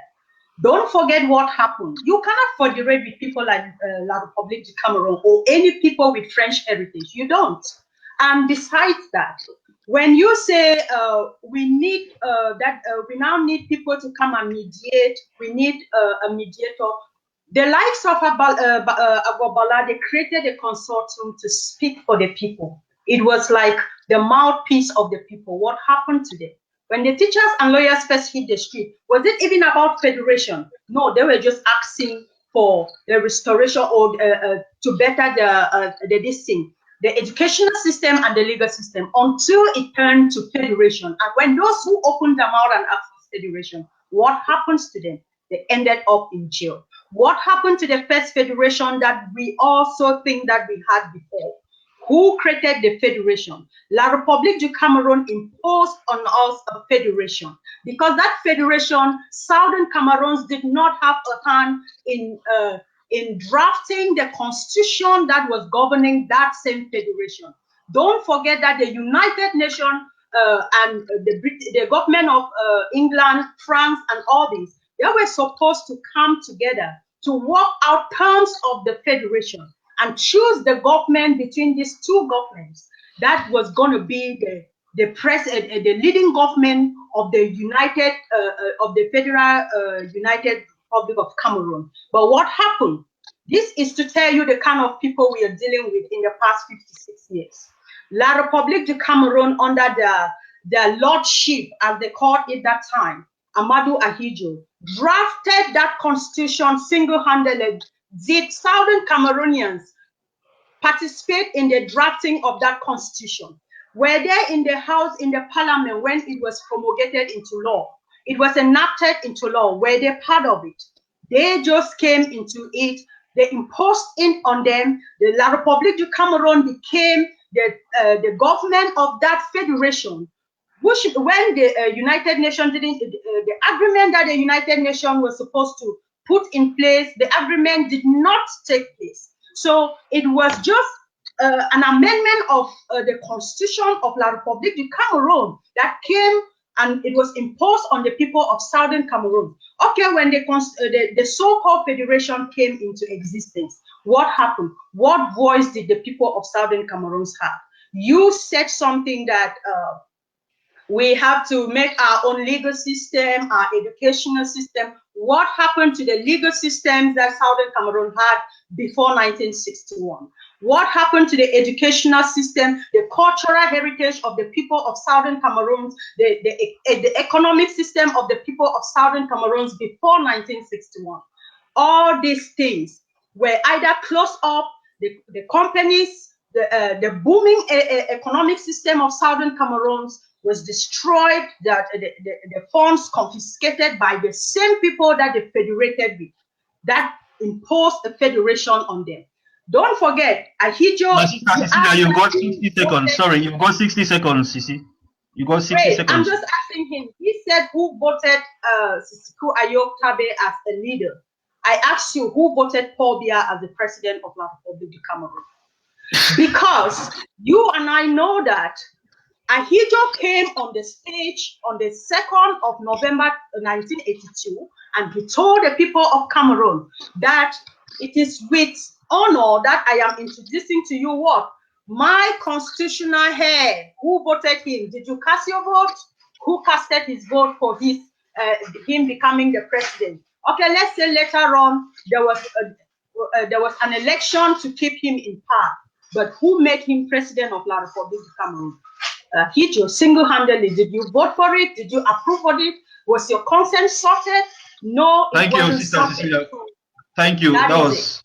Don't forget what happened. You cannot federate with people like La République du Cameroun or any people with French heritage. You don't. And besides that, when you say we need we now need people to come and mediate, we need a mediator. The likes of Agwabala, they created a consortium to speak for the people. It was like the mouthpiece of the people. What happened to them? When the teachers and lawyers first hit the street, was it even about federation? No, they were just asking for the restoration or to better this thing, the educational system and the legal system, until it turned to federation. And when those who opened their mouth and asked for federation, what happens to them? They ended up in jail. What happened to the first federation that we also think that we had before? Who created the federation? La République du Cameroun imposed on us a federation, because that federation, Southern Cameroons did not have a hand in drafting the constitution that was governing that same federation. Don't forget that the United Nations and the government of England, France, and all these, they were supposed to come together to work out terms of the federation and choose the government between these two governments that was going to be the leading government of the federal United Republic of Cameroon. But what happened? This is to tell you the kind of people we are dealing with in the past 56 years. La République du Cameroun, under the lordship, as they called it that time, Amadou Ahidjo, drafted that constitution single-handedly. Did Southern Cameroonians participate in the drafting of that constitution? Were they in the house, in the parliament when it was promulgated into law? It was enacted into law. Were they part of it? They just came into it They imposed in on them. The La République du Cameroon became the government of that federation, which when the United Nations didn't, the agreement that the United Nations was supposed to put in place, the agreement did not take place. So it was just an amendment of the constitution of La République du Cameroon that came, and it was imposed on the people of Southern Cameroon. Okay, when the so-called federation came into existence, what happened? What voice did the people of Southern Cameroons have? You said something that we have to make our own legal system, our educational system. What happened to the legal systems that Southern Cameroon had before 1961? What happened to the educational system, the cultural heritage of the people of Southern Cameroon, the economic system of the people of Southern Cameroon before 1961? All these things were either closed up, the companies, the booming economic system of Southern Cameroon was destroyed, that the funds confiscated by the same people that they federated with, that imposed a federation on them. Don't forget, Ahidjo. Cecilia, you've got 60 seconds. Sorry, you've got 60 seconds, Sisi. You got 60 seconds. I'm just asking him. He said who voted Sisiku Ayok Tabe as a leader. I asked you who voted Paul Biya as the president of La République du Cameroon. Because you and I know that Ahidjo came on the stage on the 2nd of November 1982, and he told the people of Cameroon that it is with honor that I am introducing to you what? My constitutional heir. Who voted him? Did you cast your vote? Who casted his vote for him becoming the president? Okay, let's say later on there was an election to keep him in power, but who made him president of La République du Cameroon? Ahidjo, single-handedly. Did you vote for it? Did you approve of it? Was your consent sorted? No. Thank you, Sister Cecilia. Thank you. That was.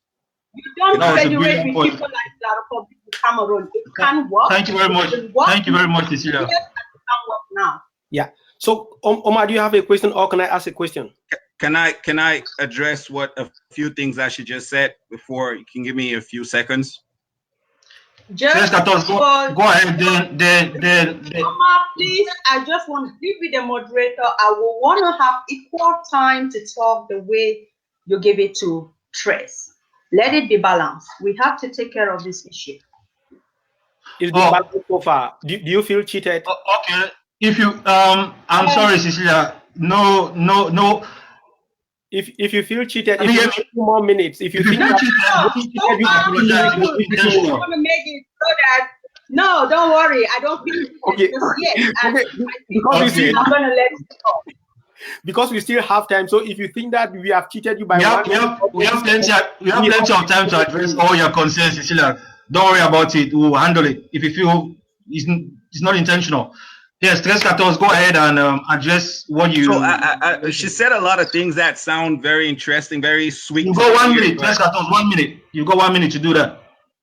You don't federate with people like La République du Cameroon. It can work. Thank you very much. Thank you very much, Cecilia. It can work now. Yeah. So, Omar, do you have a question, or can I ask a question? Can I address what a few things that she just said before? You can give me a few seconds. Just go ahead. Then. Omar, please. I just want to be with the moderator. I will want to have equal time to talk the way you give it to Trace. Let it be balanced. We have to take care of this issue. Is the balance so far? Do you feel cheated? Okay. If you I'm sorry, Cecilia. No. If you feel cheated, if you have 2 more minutes, if you think that you want to make it so that no, don't worry, I don't feel okay. I'm gonna let you go. Because we still have time, so if you think that we have cheated you by we have plenty of time to address all your concerns, Cecilia. Don't worry about it. We'll handle it. If you feel it's not intentional. Yes, 13-14, go ahead and address what you. So she said a lot of things that sound very interesting, very sweet. You go 1 minute, 13-14, 1 minute. You got 1 minute to do that.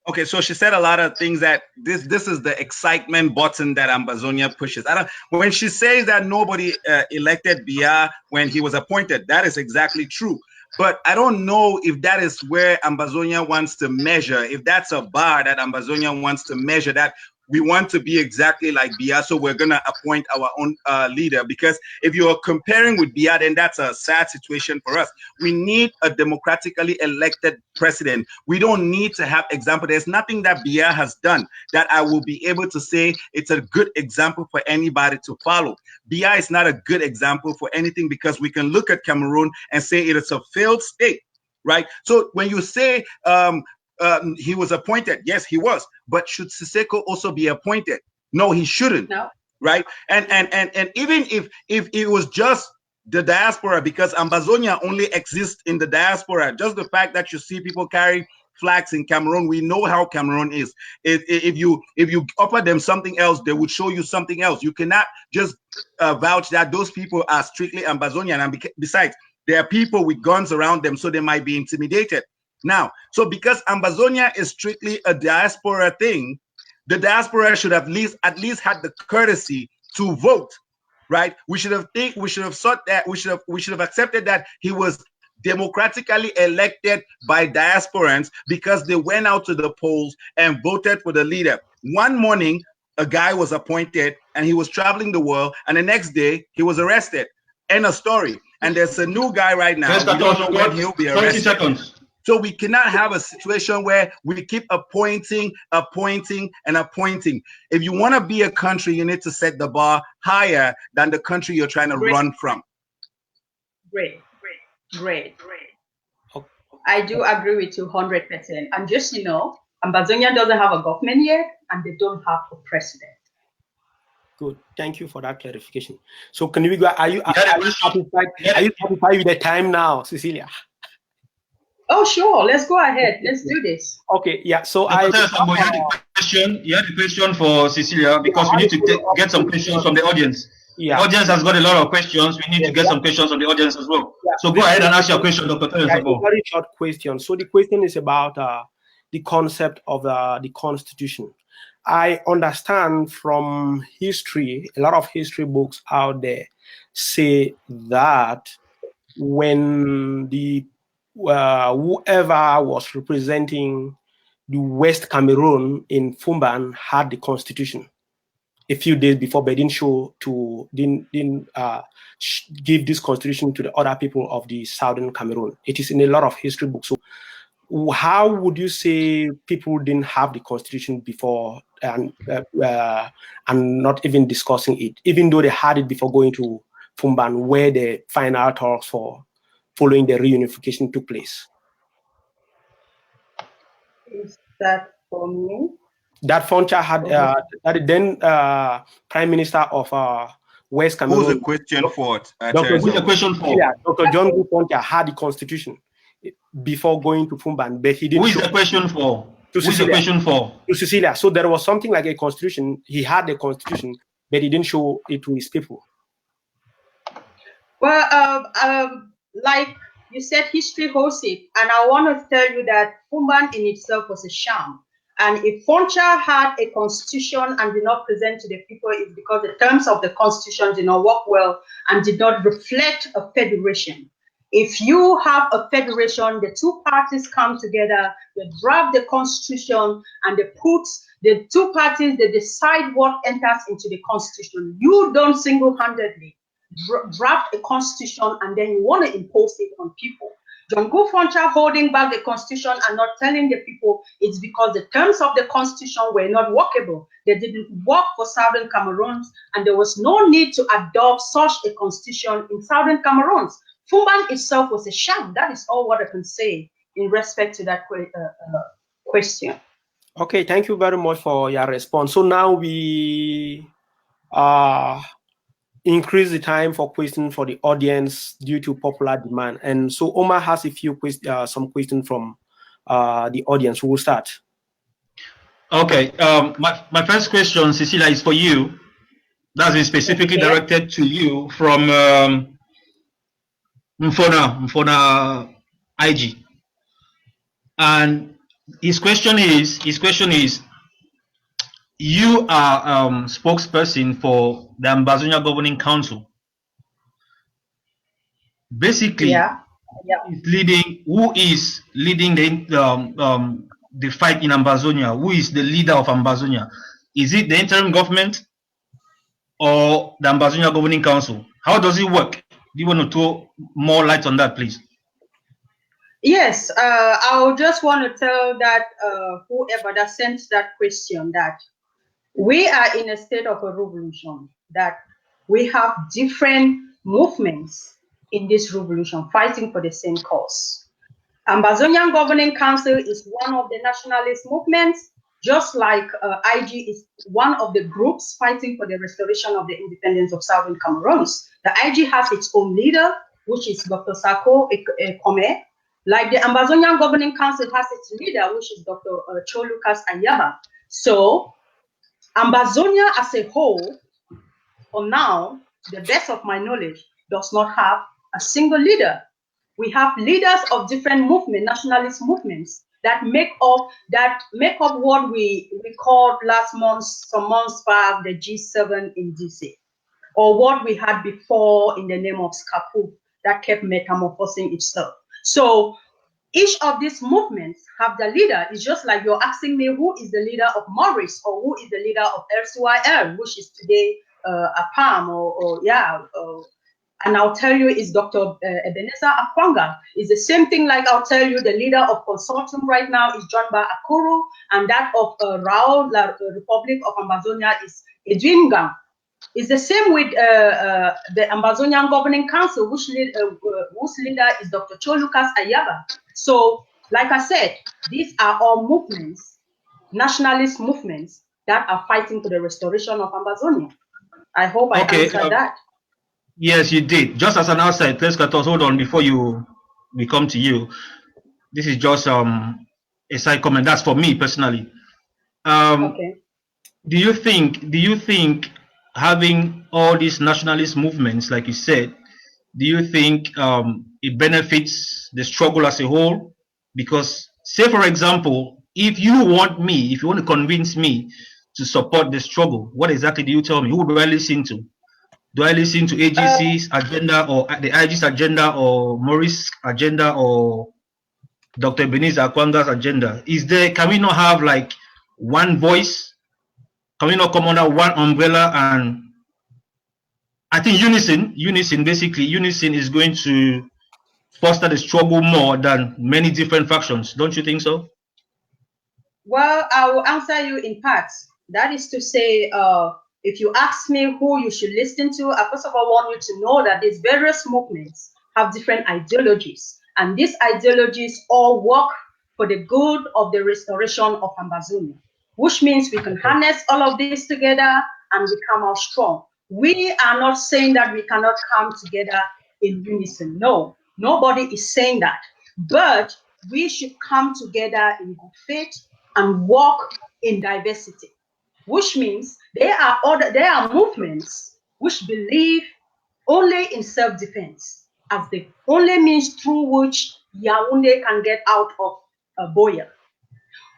Okay, so she said a lot of things that this is the excitement button that Ambazonia pushes. When she says that nobody elected Biya when he was appointed, that is exactly true. But I don't know if that is where Ambazonia wants to measure, if that's a bar that Ambazonia wants to measure, that we want to be exactly like Biya, so we're going to appoint our own leader. Because if you're comparing with Biya, then that's a sad situation for us. We need a democratically elected president. We don't need to have example. There's nothing that Biya has done that I will be able to say it's a good example for anybody to follow. Biya is not a good example for anything, because we can look at Cameroon and say it is a failed state, right? So when you say he was appointed, yes, he was. But should Siseko also be appointed? No, he shouldn't. No. Right? And even if it was just the diaspora, because Ambazonia only exists in the diaspora, just the fact that you see people carry flags in Cameroon, we know how Cameroon is. If you offer them something else, they would show you something else. You cannot just vouch that those people are strictly Ambazonian. And besides, there are people with guns around them, so they might be intimidated. Now, so because Ambazonia is strictly a diaspora thing, the diaspora should at least had the courtesy to vote, right? We should have accepted that he was democratically elected by diasporans because they went out to the polls and voted for the leader. One morning, a guy was appointed and he was traveling the world, and the next day he was arrested. End of story. And there's a new guy right now. We don't know when he'll be arrested. 30 seconds. So we cannot have a situation where we keep appointing. If you want to be a country, you need to set the bar higher than the country you're trying to run from. Great. I do agree with you 100%. And just, you know, Ambazonia doesn't have a government yet, and they don't have a president. Good. Thank you for that clarification. So can we go? Are you satisfied? Are you satisfied with the time now, Cecilia? Oh, sure. Let's go ahead. Let's do this. Okay. Yeah. So you had a question for Cecilia, because we need to get some questions from the audience. Yeah. The audience has got a lot of questions. We need to get some questions from the audience as well. Yeah. So go ahead and ask your question, Dr. Yeah, a very short question. So the question is about the concept of the Constitution. I understand from history, a lot of history books out there say that when the whoever was representing the West Cameroon in Fumban had the Constitution a few days before, but didn't give this Constitution to the other people of the Southern Cameroon. It is in a lot of history books. So how would you say people didn't have the Constitution before and not even discussing it, even though they had it before going to Fumban, where the final talks for following the reunification took place? Is that for me? That Foncha had that then Prime Minister of West Cameroon. Who's the question for? Who's the question for? Yeah, Dr. John Foncha had the Constitution before going to Fumban, but he didn't. Who is the question for? Who's the question for? To Cecilia. So there was something like a Constitution. He had the Constitution, but he didn't show it to his people. Well, like you said, history holds it, and I want to tell you that Fumban in itself was a sham. And if Foncha had a constitution and did not present to the people, it's because the terms of the constitution did not work well and did not reflect a federation. If you have a federation, the two parties come together, they draft the constitution, and they put the two parties, they decide what enters into the constitution. You don't single-handedly draft a constitution and then you want to impose it on people. John Foncha holding back the constitution and not telling the people it's because the terms of the constitution were not workable. They didn't work for Southern Cameroons, and there was no need to adopt such a constitution in Southern Cameroons. Fumban itself was a sham. That is all what I can say in respect to that question. Okay, thank you very much for your response. So now we increase the time for questions for the audience due to popular demand. And so Omar has a few some questions from the audience. We will start. Okay, my first question, Cecilia, is for you. That's been specifically directed to you from Mfona IG. And his question is, you are spokesperson for the Ambazonia Governing Council. Basically, who is leading the fight in Ambazonia? Who is the leader of Ambazonia? Is it the interim government or the Ambazonia Governing Council? How does it work? Do you want to throw more light on that, please? Yes, I just want to tell that whoever that sent that question that we are in a state of a revolution, that we have different movements in this revolution fighting for the same cause. Ambazonian Governing Council is one of the nationalist movements, just like IG is one of the groups fighting for the restoration of the independence of Southern Cameroons. The IG has its own leader, which is Dr. Sako Ekome. Like the Ambazonian Governing Council has its leader, which is Dr. Cho Lucas Ayaba. So Ambazonia as a whole, for now, to the best of my knowledge, does not have a single leader. We have leaders of different movements, nationalist movements, that make up what we called some months back the G7 in DC, or what we had before in the name of SCAPU, that kept metamorphosing itself. So each of these movements have the leader. It's just like you're asking me who is the leader of Morris or who is the leader of LCYL, which is today APAM and I'll tell you it's Dr. Ebenezer Akwanga. It's the same thing like I'll tell you the leader of Consortium right now is John Ba Akuru, and that of Raul, La Republic of Ambazonia is Edwin Gang. It's the same with the Ambazonian Governing Council, whose leader is Dr. Cholukas Ayaba. So, like I said, these are all movements, nationalist movements, that are fighting for the restoration of Ambazonia. I hope I answered that. Yes, you did. Just as an outside, let's hold on before we come to you. This is just a side comment. That's for me personally. Okay. Do you think having all these nationalist movements, like you said, do you think it benefits the struggle as a whole? Because, say for example, if you want to convince me to support the struggle, what exactly do you tell me? Who do I listen to? Do I listen to AGC's agenda or the IG's agenda or Maurice's agenda or Dr. Ebenezer Akwanga's agenda? Can we not have like one voice? Can we not come under one umbrella? And I think unison is going to foster the struggle more than many different factions. Don't you think so? Well, I will answer you in parts. That is to say, if you ask me who you should listen to, I first of all want you to know that these various movements have different ideologies, and these ideologies all work for the good of the restoration of Ambazonia, which means we can harness all of this together and we come out strong. We are not saying that we cannot come together in unison. No, nobody is saying that. But we should come together in good faith and work in diversity, which means there are movements which believe only in self-defense as the only means through which Yaoundé can get out of Boya.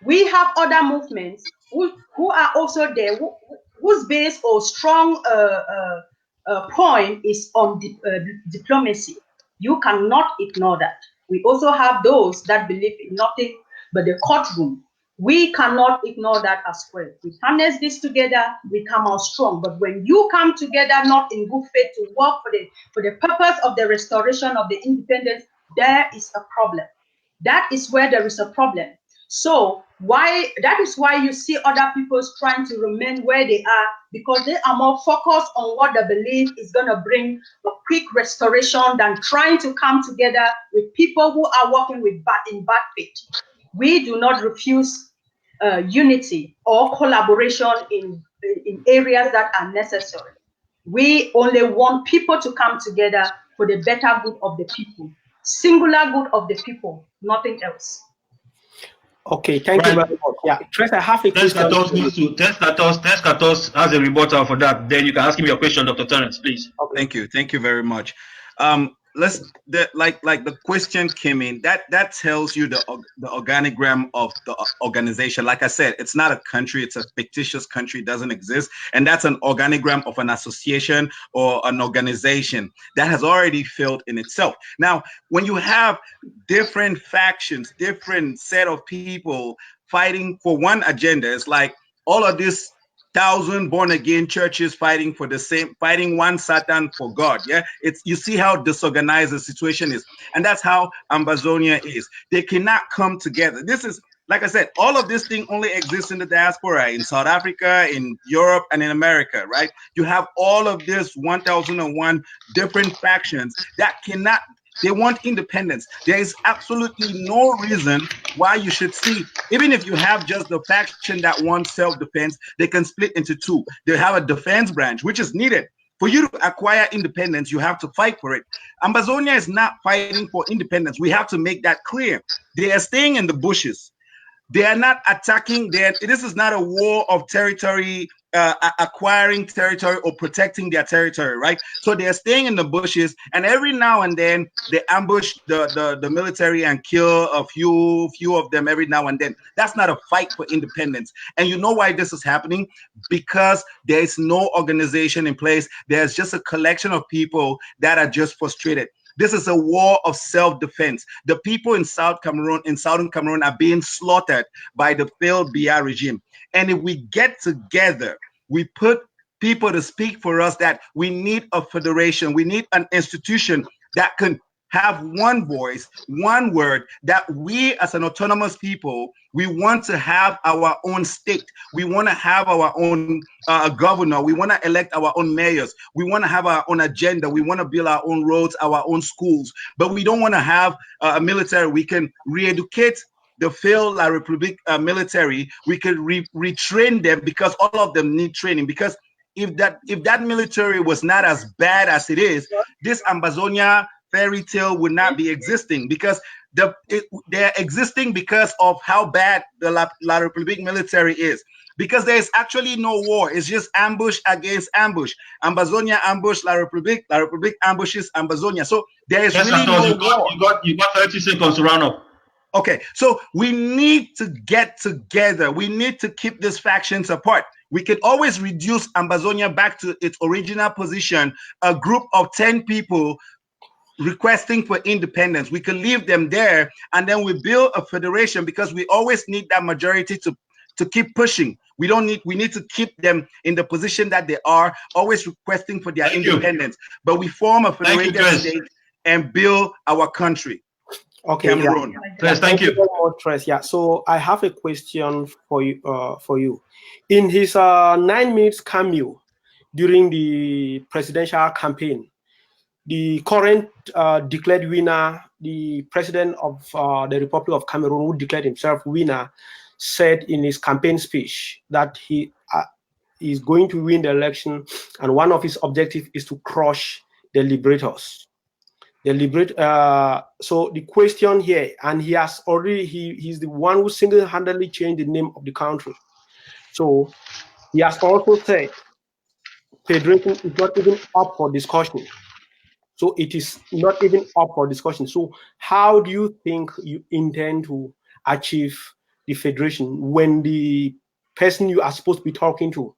We have other movements who are also there, whose base or strong point is on diplomacy. You cannot ignore that. We also have those that believe in nothing but the courtroom. We cannot ignore that as well. We harness this together, we come out strong. But when you come together not in good faith to work for the purpose of the restoration of the independence, there is a problem. That is where there is a problem. So that is why you see other people trying to remain where they are, because they are more focused on what they believe is going to bring a quick restoration than trying to come together with people who are working in bad faith. We do not refuse unity or collaboration in areas that are necessary. We only want people to come together for the better good of the people, singular good of the people, nothing else. Okay, thank you very much. Yeah, Trace, I have a question. Tescatos has a rebuttal for that. Then you can ask him your question, Dr. Terrence, please. Okay. Thank you very much. The question came in, that tells you the organigram of the organization. Like I said, it's not a country, it's a fictitious country, it doesn't exist, and that's an organigram of an association or an organization that has already failed in itself. Now, when you have different factions, different set of people fighting for one agenda, it's like all of this 1,000 born-again churches fighting one Satan for God. Yeah, you see how disorganized the situation is, and that's how Ambazonia is. They cannot come together. This is, like I said, all of this thing only exists in the diaspora, in South Africa, in Europe, and in America, right? You have all of this 1,001 different factions that cannot. They want independence. There is absolutely no reason why you should see, even if you have just the faction that wants self-defense, they can split into two. They have a defense branch, which is needed. For you to acquire independence, you have to fight for it. Ambazonia is not fighting for independence. We have to make that clear. They are staying in the bushes. They are not attacking. This is not a war of territory, acquiring territory or protecting their territory, right? So they are staying in the bushes, and every now and then they ambush the military and kill a few of them every now and then. That's not a fight for independence. And you know why this is happening? Because there is no organization in place. There's just a collection of people that are just frustrated. This is a war of self-defense. The people in Southern Cameroon are being slaughtered by the failed Biya regime. And if we get together, we put people to speak for us, that we need a federation, we need an institution that can have one voice, one word, that we as an autonomous people, we want to have our own state. We want to have our own governor. We want to elect our own mayors. We want to have our own agenda. We want to build our own roads, our own schools. But we don't want to have a military. We can re-educate the failed La République military. We can retrain them, because all of them need training. Because if that military was not as bad as it is, this Ambazonia fairy tale would not be existing, because they're existing because of how bad the La République military is. Because there's actually no war. It's just ambush against ambush. Ambazonia ambush La République ambushes Ambazonia. So there is really no war. You got 30 seconds to round up. Okay, so we need to get together. We need to keep these factions apart. We can always reduce Ambazonia back to its original position, a group of 10 people requesting for independence. We can leave them there, and then we build a federation, because we always need that majority to keep pushing. We need to keep them in the position that they are, always requesting for their independence. But we form a federated state and build our country. Okay, Cameroon. Yes, thank you very much, Tres. Yeah, so I have a question for you. In his 9 minutes cameo during the presidential campaign, the current declared winner, the president of the Republic of Cameroon, who declared himself winner, said in his campaign speech that he is going to win the election, and one of his objectives is to crush the liberators. So the question here, and he has already, he's the one who single-handedly changed the name of the country. So he has also said federation is not even up for discussion. So it is not even up for discussion. So how do you think you intend to achieve the federation when the person you are supposed to be talking to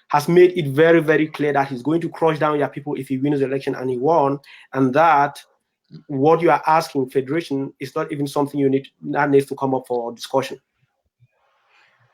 has made it very, very clear that he's going to crush down your people if he wins the election and he won, and that what you are asking, federation, is not even something that needs to come up for discussion?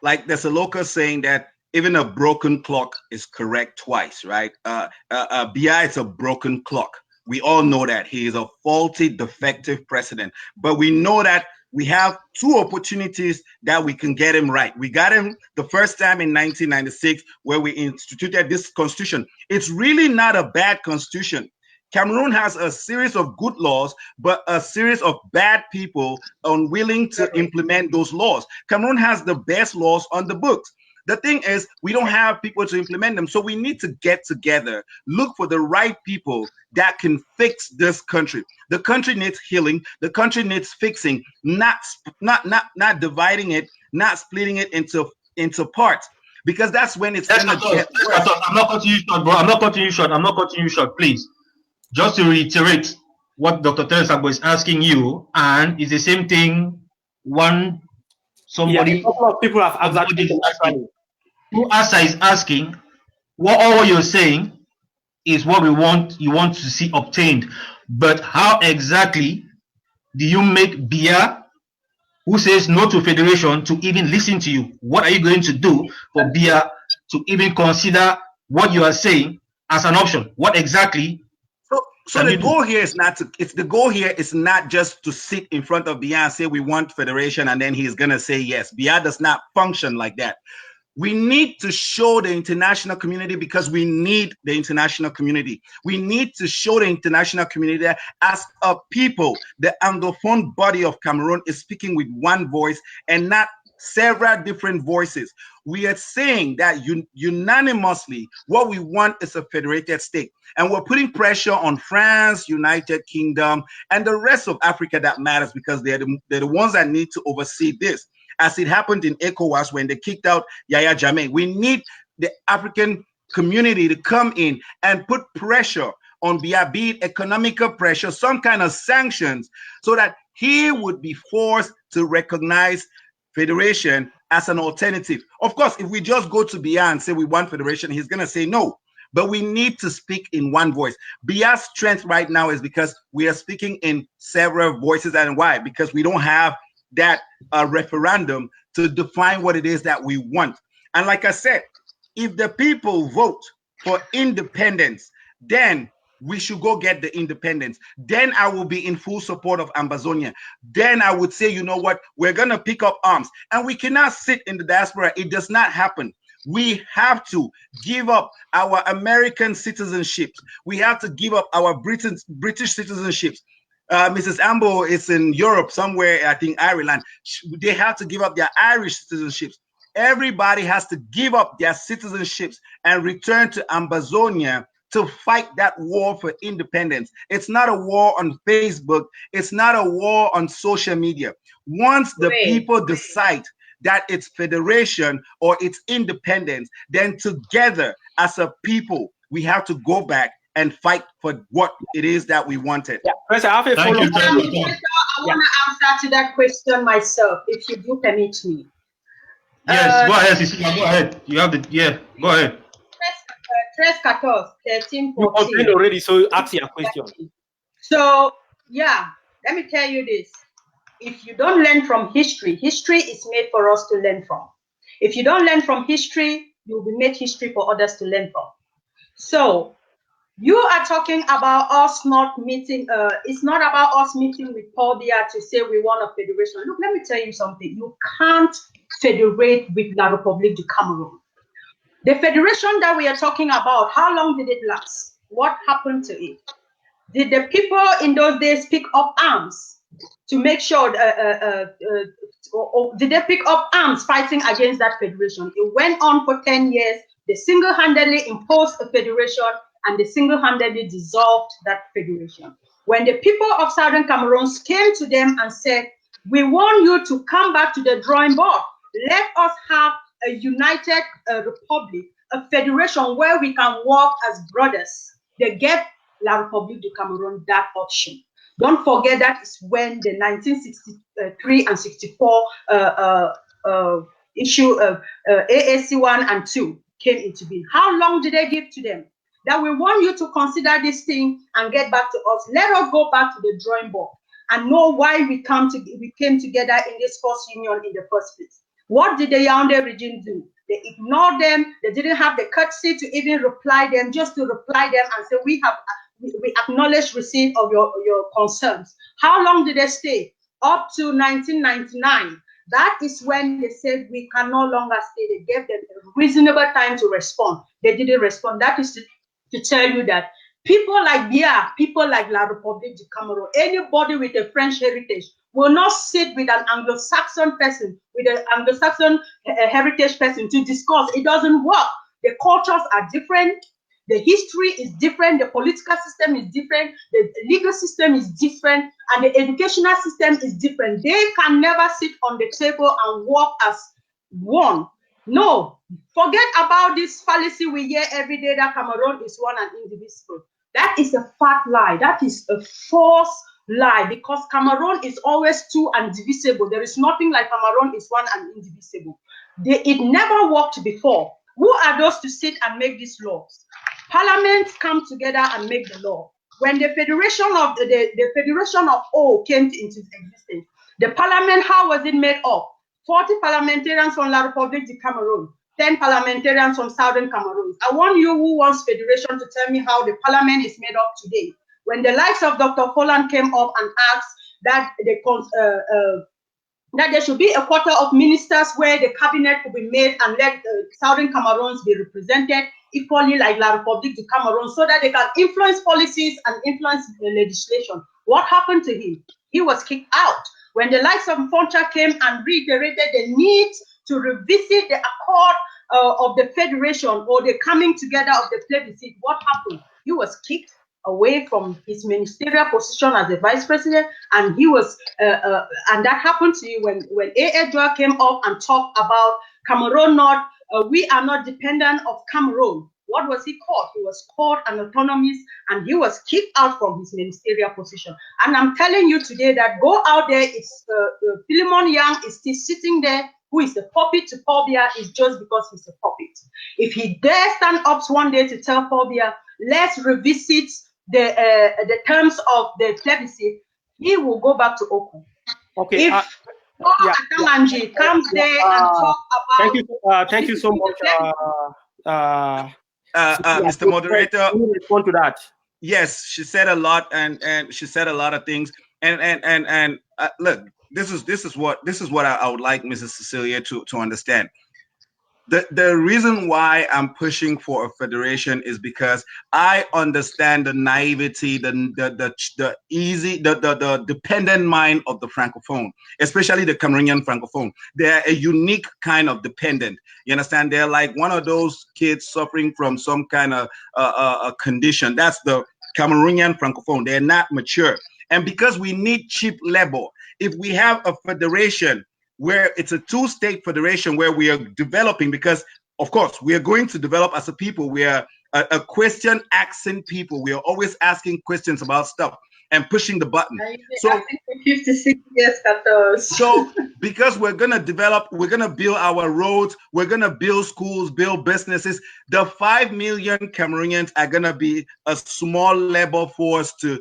Like there's a local saying that even a broken clock is correct twice, right? Biya is a broken clock. We all know that he is a faulty, defective president, but we know that we have 2 opportunities that we can get him right. We got him the first time in 1996, where we instituted this constitution. It's really not a bad constitution. Cameroon has a series of good laws, but a series of bad people unwilling to implement those laws. Cameroon has the best laws on the books. The thing is, we don't have people to implement them. So we need to get together, look for the right people that can fix this country. The country needs healing. The country needs fixing, not dividing it, not splitting it into parts. Because that's when it's going to get worse. I'm not cutting you short, bro. I'm not cutting you short, please. Just to reiterate what Dr. Teresagbo is asking you, and it's the same thing somebody, a couple of people have asked that. Who Asa is asking, all you're saying is what you want to see obtained. But how exactly do you make Biya, who says no to federation, to even listen to you? What are you going to do for Biya to even consider what you are saying as an option? What exactly? So the goal here is not just to sit in front of Biya and say we want federation and then he's gonna say yes. Biya does not function like that. We need to show the international community, because we need the international community. We need to show the international community that as a people, the Anglophone body of Cameroon is speaking with one voice and not several different voices. We are saying that unanimously what we want is a federated state. And we're putting pressure on France, United Kingdom, and the rest of Africa that matters, because they're the ones that need to oversee this. As it happened in ECOWAS when they kicked out Yahya Jammeh. We need the African community to come in and put pressure on Biya, be it economical pressure, some kind of sanctions, so that he would be forced to recognize federation as an alternative. Of course, if we just go to Biya and say we want federation, he's going to say no. but we need to speak in one voice. Bia's strength right now is because we are speaking in several voices. And why? Because we don't have that referendum to define what it is that we want. And like I said, if the people vote for independence, then we should go get the independence. Then I will be in full support of Ambazonia. Then I would say, you know what, we're going to pick up arms. And we cannot sit in the diaspora. It does not happen. We have to give up our American citizenships. We have to give up our British citizenships. Mrs. Ambo is in Europe somewhere, I think Ireland. They have to give up their Irish citizenships. Everybody has to give up their citizenships and return to Ambazonia to fight that war for independence. It's not a war on Facebook. It's not a war on social media. Once the people decide that it's federation or it's independence, then together as a people, we have to go back and fight for what it is that we wanted. Yeah, I have a Thank you. I want to answer to that question myself, if you do permit me. Yes, go ahead, Cecilia, go ahead. You have the, go ahead. 13, 14. You complained already, so ask your question. So, yeah, let me tell you this. If you don't learn from history, history is made for us to learn from. If you don't learn from history, you will be made history for others to learn from. So, you are talking about us not meeting, it's not about us meeting with Paul Biya to say we want a federation. Look, let me tell you something. You can't federate with La République du Cameroon. The federation that we are talking about, how long did it last? What happened to it? Did the people in those days pick up arms to make sure, or did they pick up arms fighting against that federation? It went on for 10 years. They single-handedly imposed a federation and they single-handedly dissolved that federation. When the people of Southern Cameroons came to them and said, we want you to come back to the drawing board. Let us have a united republic, a federation where we can work as brothers. They gave La République du Cameroon that option. Don't forget that is when the 1963 and 64 issue of AAC 1 and 2 came into being. How long did they give to them? That we want you to consider this thing and get back to us. Let us go back to the drawing board and know why we came together in this first union in the first place. What did the Yaoundé regime do? They ignored them. They didn't have the courtesy to even reply them, just to reply them and say, we acknowledge receipt of your concerns. How long did they stay? Up to 1999. That is when they said we can no longer stay. They gave them a reasonable time to respond. They didn't respond. That is to tell you that people like Biya, people like La République du Cameroon, anybody with a French heritage will not sit with an Anglo-Saxon person, with an Anglo-Saxon heritage person to discuss. It doesn't work. The cultures are different. The history is different. The political system is different. The legal system is different. And the educational system is different. They can never sit on the table and work as one. No, forget about this fallacy we hear every day that Cameroon is one and indivisible. That is a fat lie. That is a false lie, because Cameroon is always two and divisible. There is nothing like Cameroon is one and indivisible. It never worked before. Who are those to sit and make these laws? Parliaments come together and make the law. When the Federation of the Federation of O came into existence, the parliament, how was it made up? 40 parliamentarians from La République du Cameroon, 10 parliamentarians from Southern Cameroons. I want you who wants federation to tell me how the parliament is made up today. When the likes of Dr. Holland came up and asked that that there should be a quarter of ministers where the cabinet could be made and let Southern Cameroons be represented equally like La République du Cameroon, so that they can influence policies and influence the legislation. What happened to him? He was kicked out. When the likes of Foncha came and reiterated the need to revisit the accord of the federation or the coming together of the plebiscite, what happened? He was kicked away from his ministerial position as the vice president, and he was and that happened to you when A.A. came up and talked about Cameroon not we are not dependent of Cameroon. What was he called? He was called an autonomist, and he was kicked out from his ministerial position. And I'm telling you today that go out there, it's Philemon Young is still sitting there who is a puppet to Paul Biya is just because he's a puppet. If he dare stand up one day to tell Paul Biya, let's revisit the terms of the plebiscite, he will go back to Oku. Okay. If Atamanji comes there and talk about... Thank you so much. Mr. Moderator, can you respond to that? Yes, she said a lot, and she said a lot of things. And look, this is what I would like Mrs. Cecilia to understand. The reason why I'm pushing for a federation is because I understand the naivety, the dependent mind of the Francophone, especially the Cameroonian Francophone. They're a unique kind of dependent. You understand? They're like one of those kids suffering from some kind of a condition. That's the Cameroonian Francophone. They're not mature. And because we need cheap labor, if we have a federation where it's a two-state federation where we are developing, because of course we are going to develop as a people. We are a question asking people. We are always asking questions about stuff and pushing the button. So 56 years, so because we're gonna develop, we're gonna build our roads, we're gonna build schools, build businesses. The 5 million Cameroonians are gonna be a small labor force to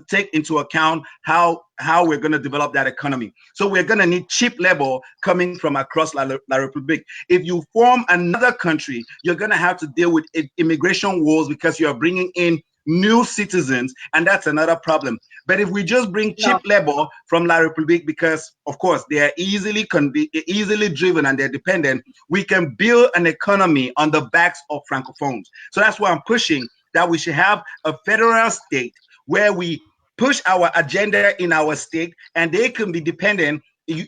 take into account how we're gonna develop that economy. So we're gonna need cheap labor coming from across La République. If you form another country, you're gonna have to deal with immigration wars because you're bringing in new citizens, and that's another problem. But if we just bring cheap labor from La République, because of course they are easily driven and they're dependent, we can build an economy on the backs of Francophones. So that's why I'm pushing that we should have a federal state where we push our agenda in our state and they can be dependent.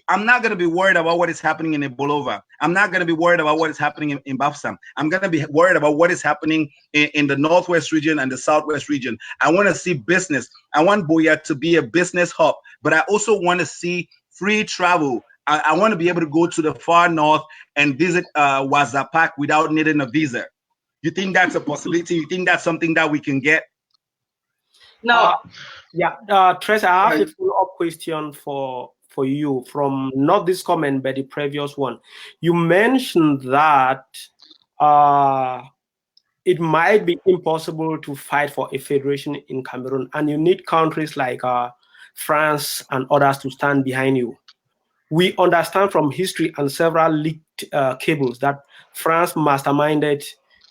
I'm not going to be worried about what is happening in Bolova. I'm not going to be worried about what is happening in Bafsam. I'm going to be worried about what is happening in the Northwest region and the Southwest region. I want to see business. I want Buea to be a business hub, but I also want to see free travel. I want to be able to go to the far north and visit Wazapak without needing a visa. You think that's a possibility? You think that's something that we can get? No. Tress, I have a follow-up question for you from not this comment but the previous one. You mentioned that it might be impossible to fight for a federation in Cameroon, and you need countries like France and others to stand behind you. We understand from history and several leaked cables that France masterminded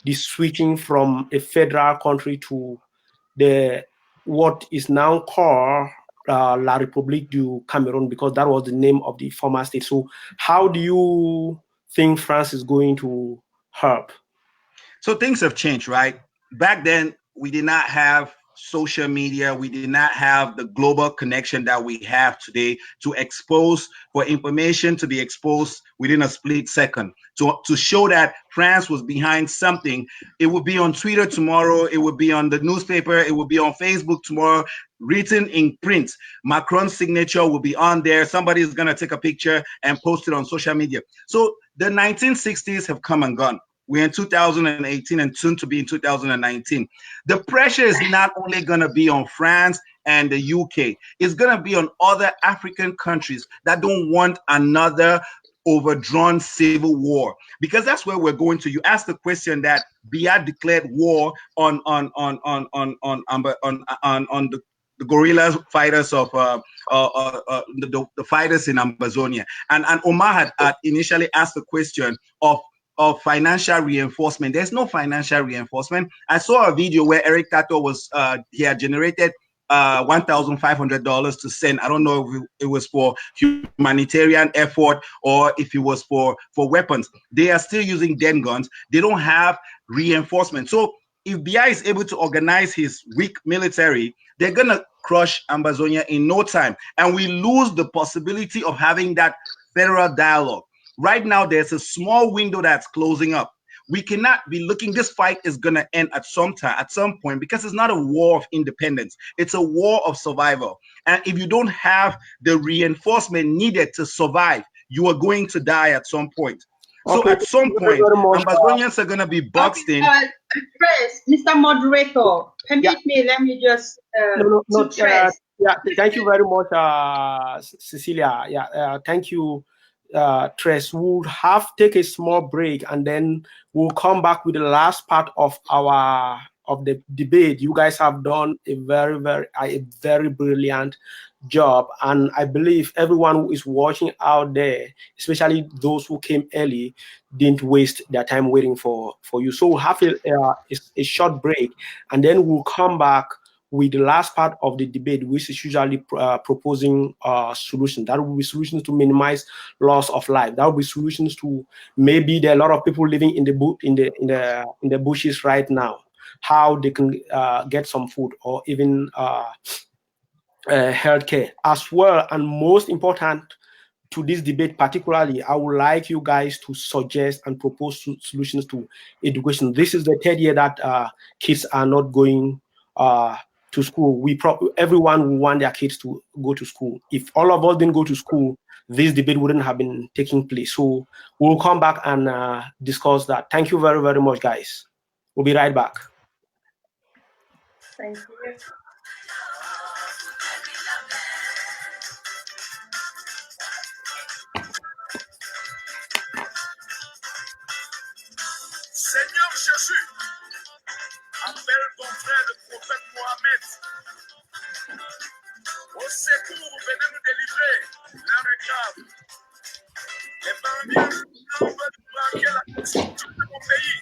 the switching from a federal country to what is now called La République du Cameroun, because that was the name of the former state. So how do you think France is going to help? So things have changed, right? Back then, we did not have social media. We did not have the global connection that we have today to expose, for information to be exposed within a split second, to show that France was behind something. It would be on Twitter tomorrow. It would be on the newspaper. It would be on Facebook tomorrow, written in print. Macron's signature will be on there. Somebody is going to take a picture and post it on social media. So the 1960s have come and gone. We're in 2018 and soon to be in 2019. The pressure is not only going to be on France and the UK. It's going to be on other African countries that don't want another overdrawn civil war, because that's where we're going to. You asked the question that Biya declared war on the guerrilla fighters of the fighters in Amazonia, and Omar had initially asked the question of financial reinforcement. There's no financial reinforcement. I saw a video where Eric Tato was he had generated $1,500 to send. I don't know if it was for humanitarian effort or if it was for weapons. They are still using den guns. They don't have reinforcement. So if Biya is able to organize his weak military, they're gonna crush Amazonia in no time, and we lose the possibility of having that federal dialogue. Right now, there's a small window that's closing up. We cannot be looking. This fight is going to end at some time, at some point, because it's not a war of independence. It's a war of survival. And if you don't have the reinforcement needed to survive, you are going to die at some point. So at some point, Ambazonians are going to be boxed in. Mr. Moderator, permit me, let me just thank you very much, Cecilia. Thank you. Tres, we'll take a small break, and then we'll come back with the last part of the debate. You guys have done a very brilliant job, and I believe everyone who is watching out there, especially those who came early, didn't waste their time waiting for you. So we'll have a short break, and then we'll come back with the last part of the debate, which is usually proposing solutions. That will be solutions to minimize loss of life. That will be solutions to, maybe there are a lot of people living in the bushes right now, how they can get some food, or even healthcare as well. And most important to this debate particularly, I would like you guys to suggest and propose solutions to education. This is the third year that kids are not going to school. Everyone will want their kids to go to school. If all of us didn't go to school, this debate wouldn't have been taking place. So we'll come back and discuss that. Thank you very, very much, guys. We'll be right back. Thank you. Seigneur Jésus, appelle ton frère le prophète Mohamed. Au secours, venez nous délivrer. L'heure est grave. Les bandits veulent braquer la constitution de mon pays.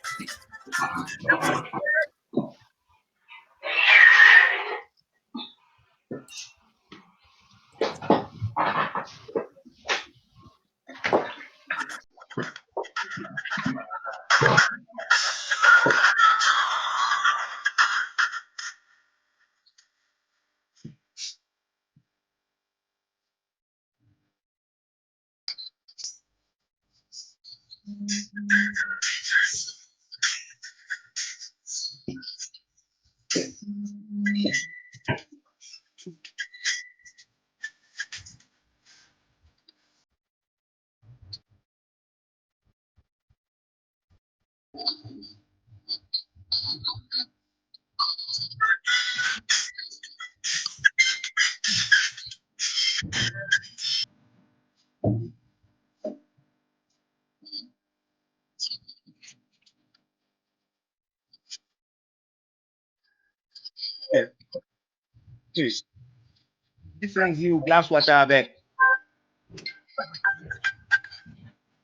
Different view, glass water back.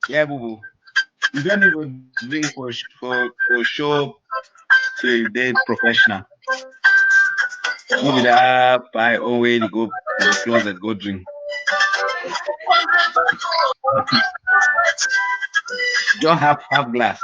Yeah, boo boo. You don't even drink for show to a dead professional. Maybe that by own way to go to the closet, go drink. Don't have half glass.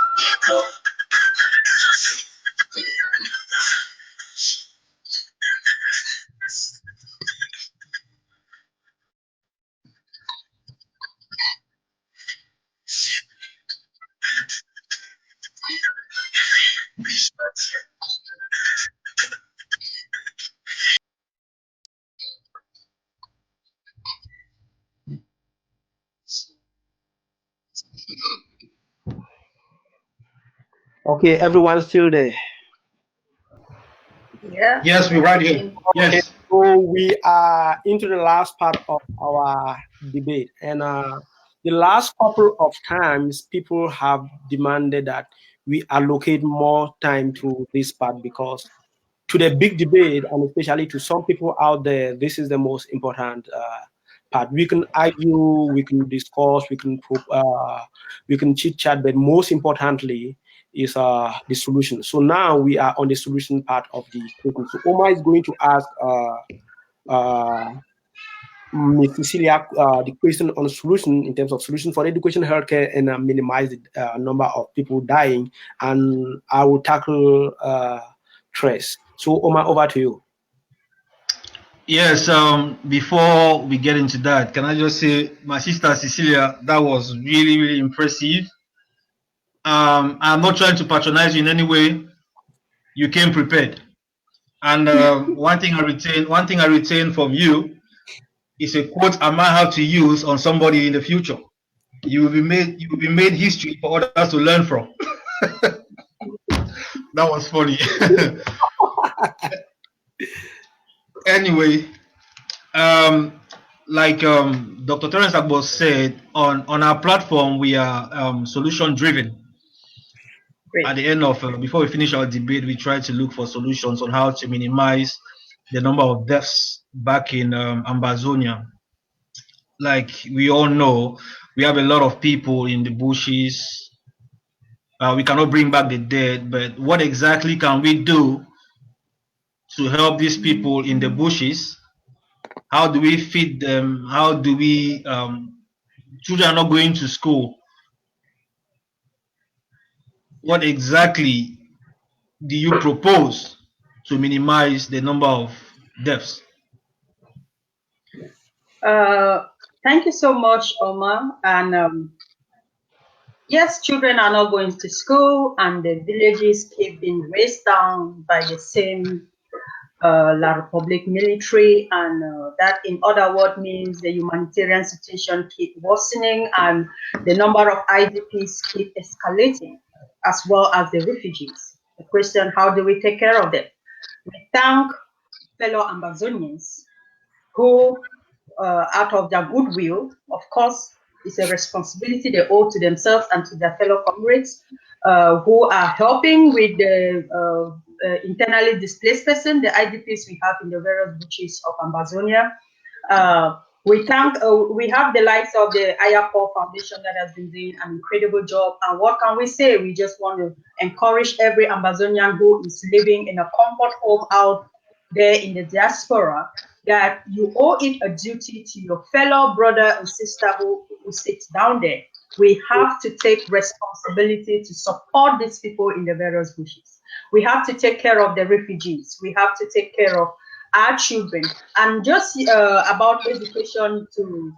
Okay, everyone's still there. Yeah. Yes, we're right here. Yes. Okay, so we are into the last part of our debate, and the last couple of times people have demanded that we allocate more time to this part, because to the big debate, and especially to some people out there, this is the most important part. We can argue, we can discuss, we can chit chat, but most importantly is the solution. So now we are on the solution part of the question. So Omar is going to ask Ms. Cecilia the question on solution in terms of solution for education, healthcare, and minimize the number of people dying. And I will tackle Tres. So Omar, over to you. Yes, before we get into that, can I just say, my sister Cecilia, that was really, really impressive. I'm not trying to patronize you in any way. You came prepared. And one thing I retain from you is a quote I might have to use on somebody in the future. You will be made history for others to learn from. That was funny. Anyway, like Dr. Terence Agbos said, on our platform, we are solution driven. Great. At the end of, before we finish our debate, we try to look for solutions on how to minimize the number of deaths back in Ambazonia. Like we all know, we have a lot of people in the bushes. We cannot bring back the dead, but what exactly can we do to help these people in the bushes? How do we feed them? How do we, children are not going to school. What exactly do you propose to minimize the number of deaths? Thank you so much, Omar. And yes, children are not going to school, and the villages keep being razed down by the same La Republic military, and that, in other words, means the humanitarian situation keep worsening, and the number of IDPs keep escalating, as well as the refugees. The question: how do we take care of them? We thank fellow Amazonians who, out of their goodwill, of course, it's a responsibility they owe to themselves and to their fellow comrades, who are helping with the internally displaced person, the IDPs we have in the various beaches of Amazonia. We have the likes of the Ayapo Foundation that has been doing an incredible job. And what can we say? We just want to encourage every Amazonian who is living in a comfort home out there in the diaspora, that you owe it a duty to your fellow brother and sister who sits down there. We have to take responsibility to support these people in the various bushes. We have to take care of the refugees. We have to take care of our children. And just about education, to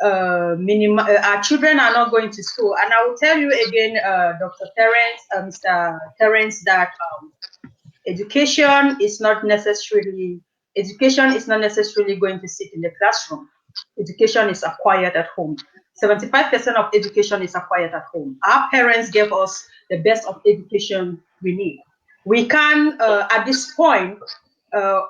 our children are not going to school. And I will tell you again, Dr. Terence, Mr. Terence, that education is not necessarily going to sit in the classroom. Education is acquired at home. 75% of education is acquired at home. Our parents gave us the best of education we need. We can, at this point,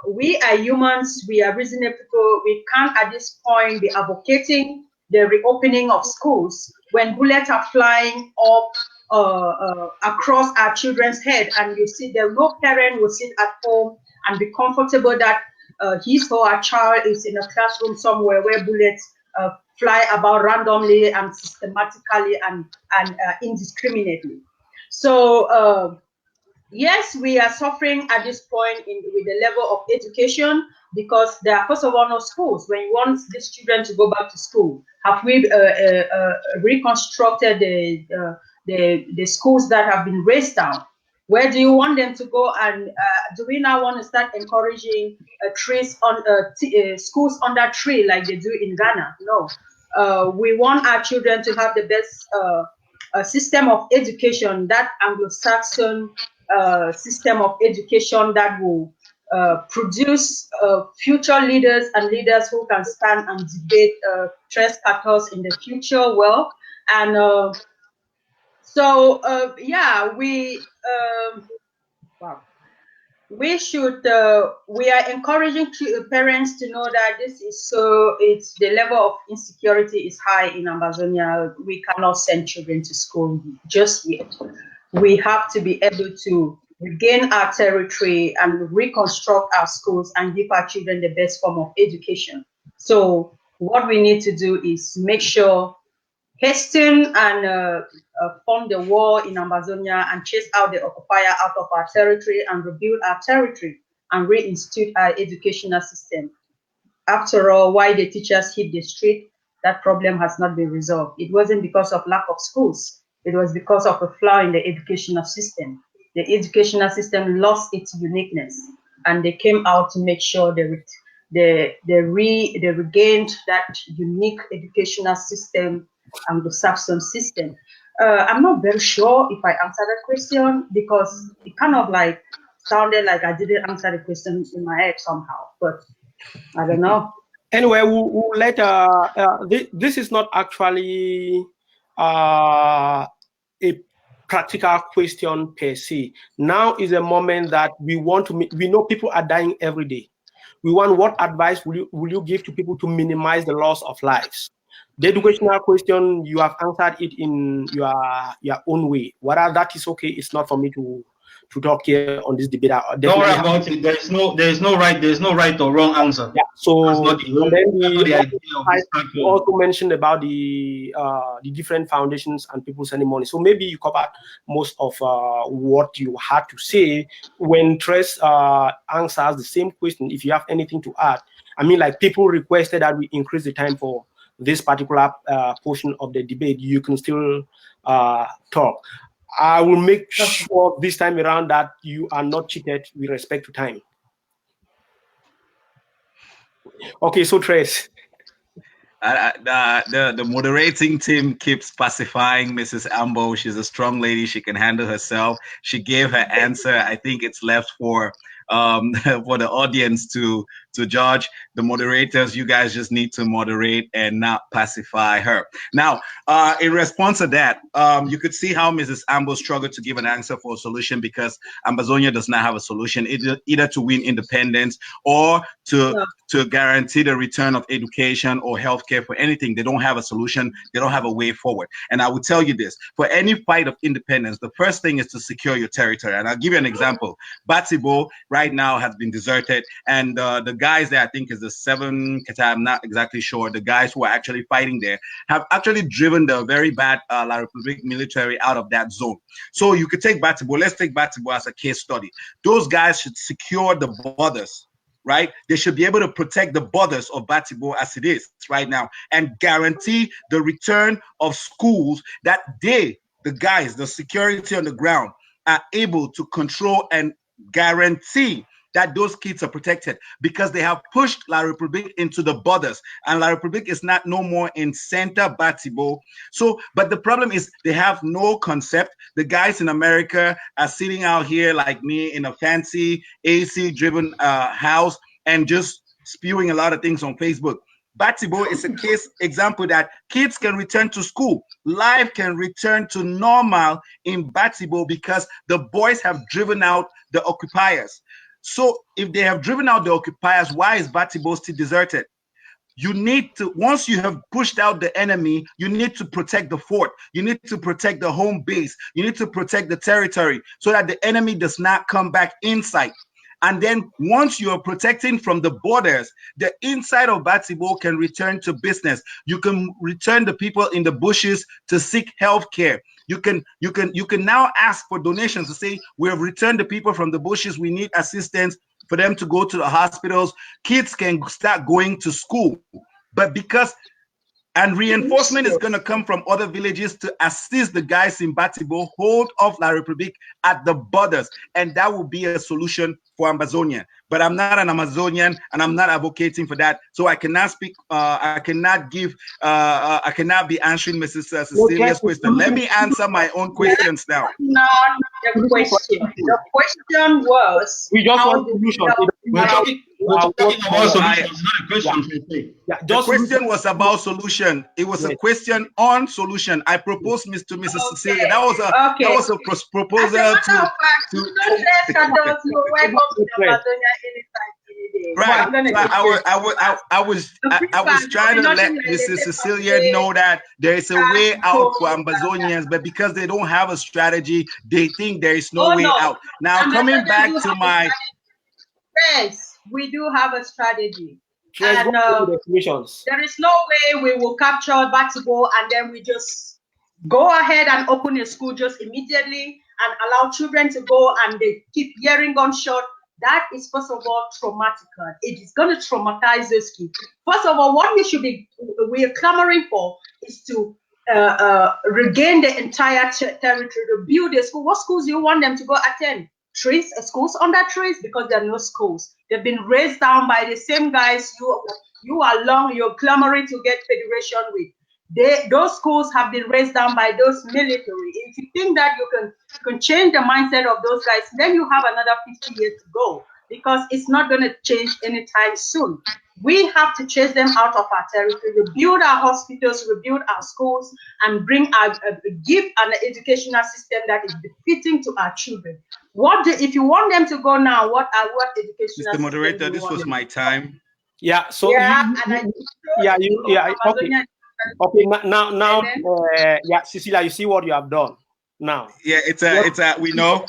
we are humans, we are reasonable people. We can't at this point be advocating the reopening of schools when bullets are flying up across our children's head, and you see that no parent will sit at home and be comfortable that his or her child is in a classroom somewhere where bullets fly about randomly and systematically and indiscriminately. So yes, we are suffering at this point with the level of education, because there are, first of all, no schools. When you want these children to go back to school, have we reconstructed the schools that have been razed down? Where do you want them to go? And do we now want to start encouraging trees on schools under tree like they do in Ghana? No. We want our children to have the best system of education, that Anglo-Saxon system of education that will produce future leaders and leaders who can stand and debate trespassers in the future well. And yeah, we should we are encouraging parents to know that it's the level of insecurity is high in Amazonia. We cannot send children to school just yet. We have to be able to regain our territory and reconstruct our schools and give our children the best form of education. So what we need to do is make sure, hasten and fund the war in Amazonia and chase out the occupier out of our territory and rebuild our territory and reinstitute our educational system. After all, why the teachers hit the street, that problem has not been resolved. It wasn't because of lack of schools. It was because of a flaw in the educational system. The educational system lost its uniqueness, and they came out to make sure they regained that unique educational system, Anglo-Saxon system. I'm not very sure if I answered that question, because it kind of like sounded like I didn't answer the question in my head somehow, but I don't know. Anyway, we'll let this is not actually a practical question per se. Now is a moment that we want to we know people are dying every day. We want what advice will you give to people to minimize the loss of lives? The educational question, you have answered it in your own way. Whether that is okay, it's not for me to talk here on this debate. Don't worry about it. There's no right or wrong answer. Yeah. So that's not the, and then that's not the idea of this you platform. also mentioned about the different foundations and people sending money. So maybe you covered most of what you had to say. When Tres answers the same question, if you have anything to add, I mean, like people requested that we increase the time for this particular portion of the debate, you can still talk. I will make sure this time around that you are not cheated with respect to time. Okay, so Trace. The moderating team keeps pacifying Mrs. Ambo. She's a strong lady. She can handle herself. She gave her answer. I think it's left for for the audience to judge. The moderators, you guys just need to moderate and not pacify her. Now, in response to that, you could see how Mrs. Ambo struggled to give an answer for a solution because Ambazonia does not have a solution, either to win independence or to guarantee the return of education or healthcare for anything. They don't have a solution. They don't have a way forward. And I will tell you this, for any fight of independence, the first thing is to secure your territory. And I'll give you an example. Batibo right now has been deserted. And the guys there, I think is the 7 Kata, I'm not exactly sure. The guys who are actually fighting there have actually driven the very bad La Republique military out of that zone. So you could take Batibo. Let's take Batibo as a case study. Those guys should secure the borders. Right? They should be able to protect the borders of Batibo as it is right now and guarantee the return of schools that the guys, the security on the ground, are able to control and guarantee that those kids are protected because they have pushed La Republique into the borders and La Republique is not no more in center Batibo. So, but the problem is they have no concept. The guys in America are sitting out here like me in a fancy AC driven house and just spewing a lot of things on Facebook. Batibo is a case example that kids can return to school. Life can return to normal in Batibo because the boys have driven out the occupiers. So if they have driven out the occupiers, why is Batibo still deserted? You need to, once you have pushed out the enemy, you need to protect the fort. You need to protect the home base. You need to protect the territory so that the enemy does not come back inside. And then once you are protecting from the borders, the inside of Batibo can return to business. You can return the people in the bushes to seek health care. You can now ask for donations to say, we have returned the people from the bushes. We need assistance for them to go to the hospitals. Kids can start going to school. But because and reinforcement is going to come from other villages to assist the guys in Batibo, hold off La Republique at the borders. And that will be a solution for Ambazonia. But I'm not an Amazonian and I'm not advocating for that. So I cannot speak, I cannot be answering Mrs. Cecilia's question. Let me answer my own questions now. Not the question. The question was, we just want solutions. We're talking about solutions, not a question. The question was about solution. It was a question on solution. I proposed to Mrs. Cecilia. That was a proposal Right. I was trying to let Mrs. Cecilia know that there is a way out for Ambazonians, but because they don't have a strategy, they think there is no way out. Now, coming back to my... Yes, we do have a strategy. And there is no way we will capture Batibo and then we just go ahead and open a school just immediately and allow children to go and they keep hearing gunshot. That is, first of all, traumatic. It is going to traumatize those kids. First of all, what we are clamoring for is to regain the entire territory, to build a school. What schools do you want them to go attend? Trees, schools under trees, because there are no schools. They've been raised down by the same guys you're clamoring to get federation with. Those schools have been raised down by those military. If you think that you can change the mindset of those guys, then you have another 50 years to go, because it's not going to change anytime soon. We have to chase them out of our territory, rebuild our hospitals, rebuild our schools, and give an educational system that is befitting to our children. if you want them to go now, what educational Mr. Moderator, system do you this want was them my time. Yeah. So okay. Okay. Now, yeah, Cecilia, you see what you have done now. Yeah, we know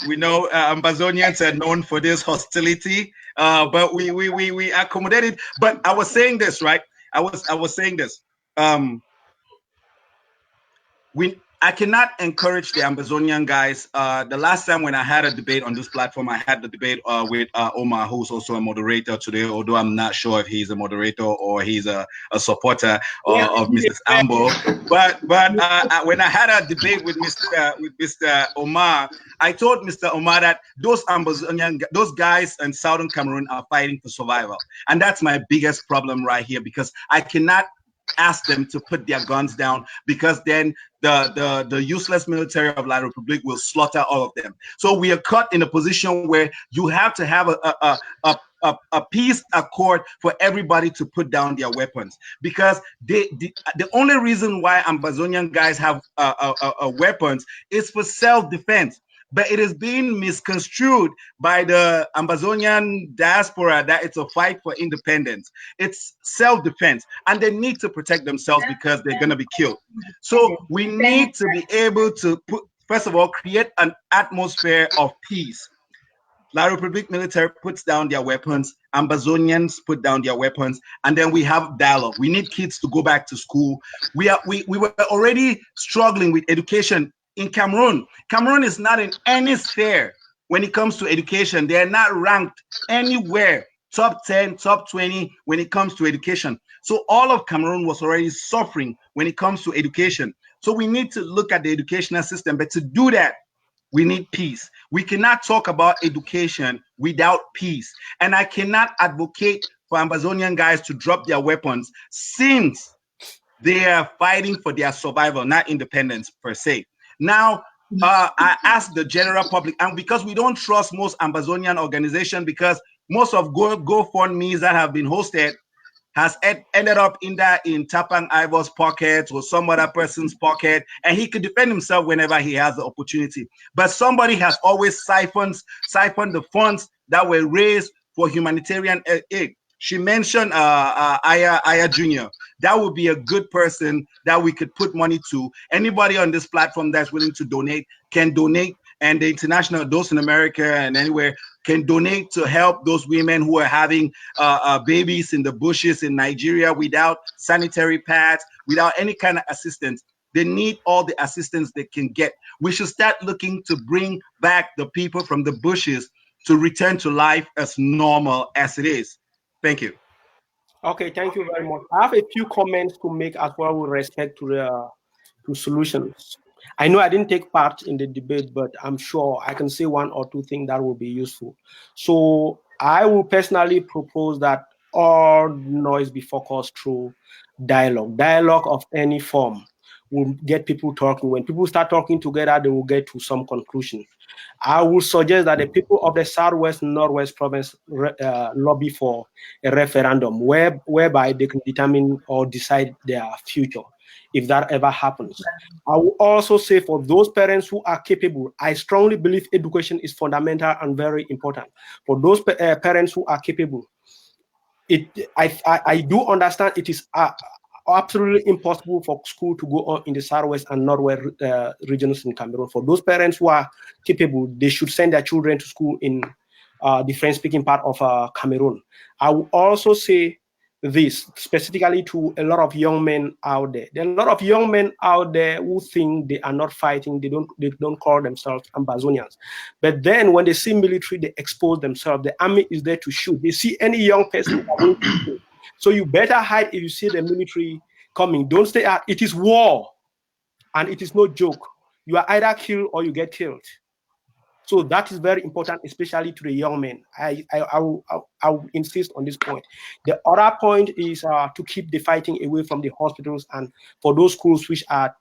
Ambazonians are known for this hostility, but we accommodated. But I was saying this, right? I was saying this. I cannot encourage the Ambazonian guys. The last time when I had a debate on this platform, I had the debate with Omar, who's also a moderator today, although I'm not sure if he's a moderator or he's a supporter of Mrs. Ambo. But when I had a debate with Mr. Omar, I told Mr. Omar that those guys in Southern Cameroon are fighting for survival. And that's my biggest problem right here, because I cannot ask them to put their guns down, because then the useless military of La Republique will slaughter all of them. So we are caught in a position where you have to have a peace accord for everybody to put down their weapons, because the only reason why Ambazonian guys have weapons is for self-defense. But it is being misconstrued by the Ambazonian diaspora that it's a fight for independence. It's self-defense, and they need to protect themselves because they're going to be killed. So we need to be able to first of all, create an atmosphere of peace. La Republique military puts down their weapons, Ambazonians put down their weapons, and then we have dialogue. We need kids to go back to school. We were already struggling with education in Cameroon. Cameroon is not in any sphere when it comes to education. They are not ranked anywhere top 10, top 20 when it comes to education. So all of Cameroon was already suffering when it comes to education. So we need to look at the educational system, but to do that, we need peace. We cannot talk about education without peace. And I cannot advocate for Ambazonian guys to drop their weapons, since they are fighting for their survival, not independence per se. Now, I ask the general public, and because we don't trust most Ambazonian organizations, because most of GoFundMes that have been hosted has ended up in Tapang Ivor's pocket or some other person's pocket, and he could defend himself whenever he has the opportunity. But somebody has always siphoned the funds that were raised for humanitarian aid. She mentioned Aya Jr. That would be a good person that we could put money to. Anybody on this platform that's willing to donate can donate, and the international, those in America and anywhere, can donate to help those women who are having babies in the bushes in Nigeria without sanitary pads, without any kind of assistance. They need all the assistance they can get. We should start looking to bring back the people from the bushes to return to life as normal as it is. Thank you. Okay, thank you very much. I have a few comments to make as well with respect to the solutions. I know I didn't take part in the debate, but I'm sure I can say one or two things that will be useful. So I will personally propose that all noise be focused through dialogue. Dialogue of any form will get people talking. When people start talking together, they will get to some conclusion. I would suggest that the people of the Southwest and Northwest province lobby for a referendum whereby they can determine or decide their future, if that ever happens. I will also say, for those parents who are capable, I strongly believe education is fundamental and very important. For those parents who are capable, I do understand it is absolutely impossible for school to go on in the Southwest and Northwest regions in Cameroon. For those parents who are capable, they should send their children to school in the French-speaking part of Cameroon. I will also say this specifically to a lot of young men out there. There are a lot of young men out there who think they are not fighting. They don't call themselves Ambazonians. But then when they see military, they expose themselves. The army is there to shoot. They see any young person. So you better hide if you see the military coming. Don't stay out. It is war, and it is no joke. You are either killed or you get killed. So that is very important, especially to the young men. I will insist on this point. The other point is to keep the fighting away from the hospitals and for those schools which are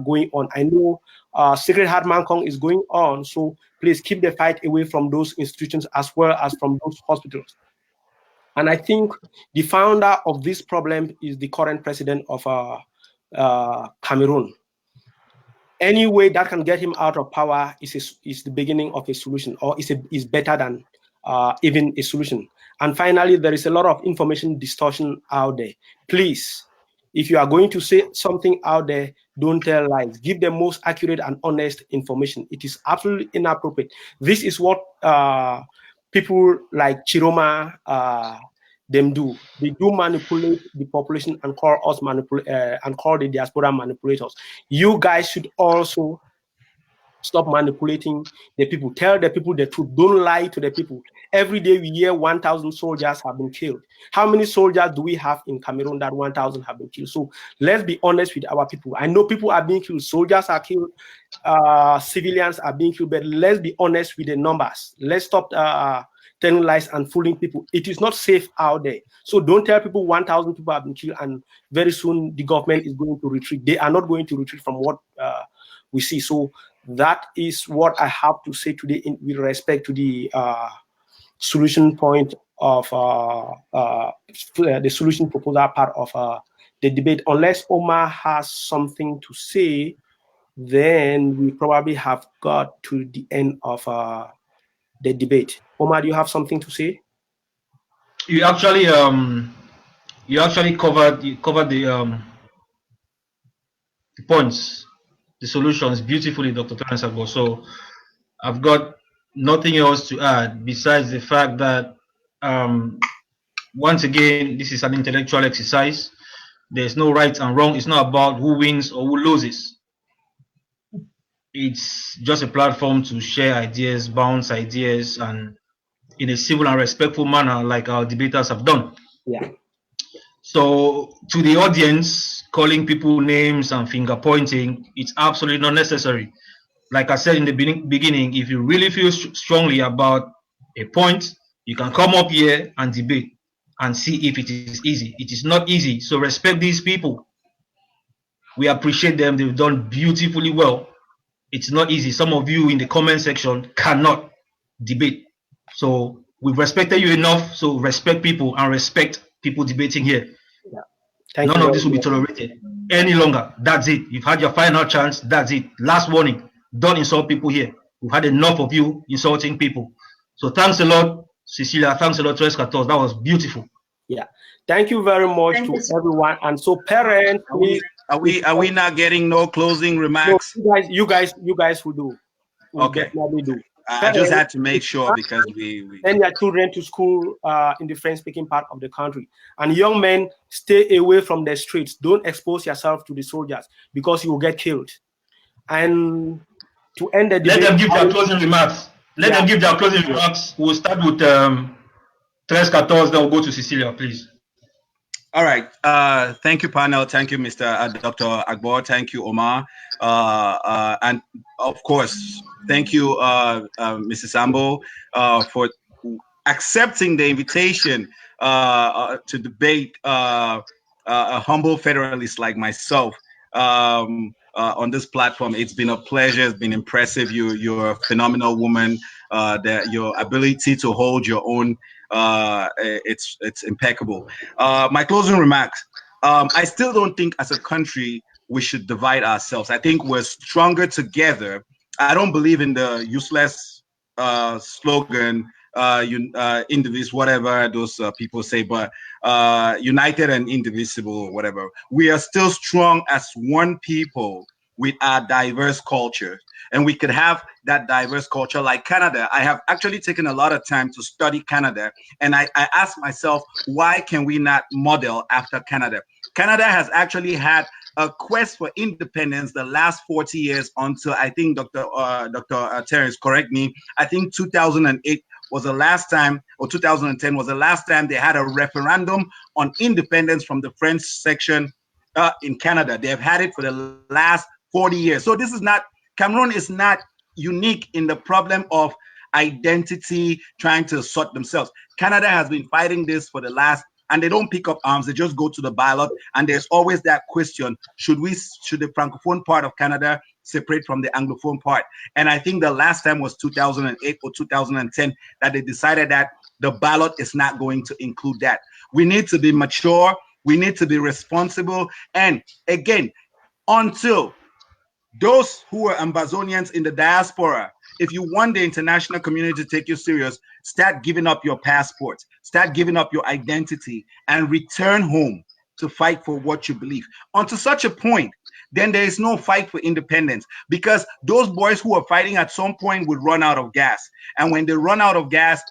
going on. I know Sacred Heart Mankong is going on, so please keep the fight away from those institutions as well as from those hospitals. And I think the founder of this problem is the current president of Cameroon. any way that can get him out of power is the beginning of a solution, or is better than even a solution. And finally, there is a lot of information distortion out there. Please, if you are going to say something out there, don't tell lies. Give the most accurate and honest information. It is absolutely inappropriate. This is what people like Chiroma them do. They do manipulate the population and call us and call the diaspora manipulators. You guys should also stop manipulating the people. Tell the people the truth. Don't lie to the people. Every day we hear 1,000 soldiers have been killed. How many soldiers do we have in Cameroon that 1,000 have been killed? So let's be honest with our people. I know people are being killed. Soldiers are killed. Civilians are being killed. But let's be honest with the numbers. Let's stop telling lies and fooling people. It is not safe out there. So don't tell people 1,000 people have been killed and very soon the government is going to retreat. They are not going to retreat from what we see. So that is what I have to say today with respect to the solution point of the solution proposal part of the debate. Unless Omar has something to say, then we probably have got to the end of the debate. Omar, do you have something to say? You actually covered the points, the solutions beautifully, Dr. Terence Agbo. So I've got nothing else to add besides the fact that once again, this is an intellectual exercise. There's no right and wrong. It's not about who wins or who loses. It's just a platform to share ideas, bounce ideas, and in a civil and respectful manner, like our debaters have done. Yeah. So to the audience, calling people names and finger pointing, it's absolutely not necessary. Like I said in the beginning, if you really feel strongly about a point, you can come up here and debate and see if it is easy. It is not easy. So respect these people. We appreciate them. They've done beautifully well. It's not easy. Some of you in the comment section cannot debate. So we've respected you enough. So respect people and respect people debating here. Yeah. None of this will be tolerated any longer. That's it. You've had your final chance. That's it. Last warning. Don't insult people here. We've had enough of you insulting people. So thanks a lot, Cecilia. Thanks a lot, Tres 14. That was beautiful. Yeah. Thank you very much to everyone. And so, parents, please. Are we not getting no closing remarks? No, you guys will do. Okay. Definitely do. I just had to make sure because we send your children to school in the French-speaking part of the country. And young men, stay away from the streets. Don't expose yourself to the soldiers because you will get killed. And to end the debate, let them give their closing remarks. Let them give their closing remarks. We'll start with Tres 14, then we'll go to Cecilia, please. All right. Thank you, panel. Thank you, Mr. Dr. Agbo. Thank you, Omar. And of course, thank you, Mrs. Sambo, for accepting the invitation to debate a humble federalist like myself on this platform. It's been a pleasure. It's been impressive. You're a phenomenal woman. Your ability to hold your own, it's impeccable. My closing remarks. I still don't think as a country we should divide ourselves. I think we're stronger together. I don't believe in the useless slogan, indivisible, whatever those people say, but united and indivisible, whatever. We are still strong as one people with our diverse culture. And we could have that diverse culture like Canada. I have actually taken a lot of time to study Canada. And I asked myself, why can we not model after Canada? Canada has actually had a quest for independence the last 40 years until, I think Dr. Terence, correct me, I think 2008 was the last time, or 2010 was the last time they had a referendum on independence from the French section in Canada. They have had it for the last 40 years. So this is not, Cameroon is not unique in the problem of identity trying to sort themselves. Canada has been fighting this for the last, and they don't pick up arms, they just go to the ballot, and there's always that question, should the Francophone part of Canada separate from the Anglophone part? And I think the last time was 2008 or 2010 that they decided that the ballot is not going to include that. We need to be mature, we need to be responsible, and again, until those who are Ambazonians in the diaspora, if you want the international community to take you serious, start giving up your passports, start giving up your identity, and return home to fight for what you believe. Unto such a point, then there is no fight for independence, because those boys who are fighting at some point would run out of gas. And when they run out of gas,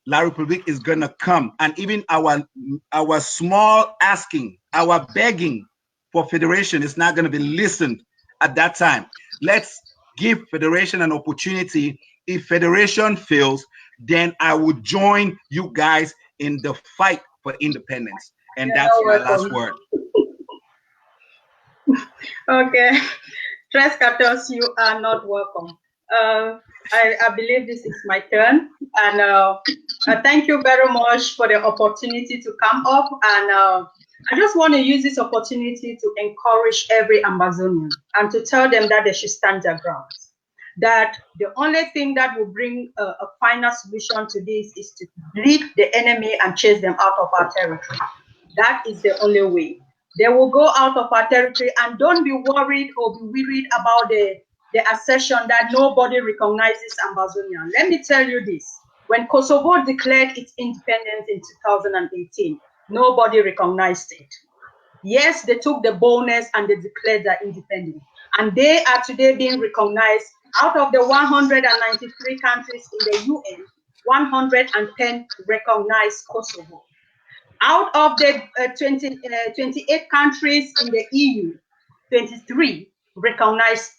La Republique is gonna come. And even our small asking, our begging for federation is not gonna be listened at that time. Let's give federation an opportunity. If federation fails, then I would join you guys in the fight for independence. And that's my last word. Okay. Tres Catos, you are not welcome. I believe this is my turn. And thank you very much for the opportunity to come up. And I just want to use this opportunity to encourage every Ambazonian and to tell them that they should stand their ground. That the only thing that will bring a final solution to this is to lead the enemy and chase them out of our territory. That is the only way. They will go out of our territory, and don't be worried or be worried about the assertion that nobody recognizes Ambazonia. Let me tell you this. When Kosovo declared its independence in 2018, nobody recognized it. Yes, they took the bonus and they declared their independence. And they are today being recognized. Out of the 193 countries in the UN, 110 recognize Kosovo. Out of the 28 countries in the EU, 23 recognize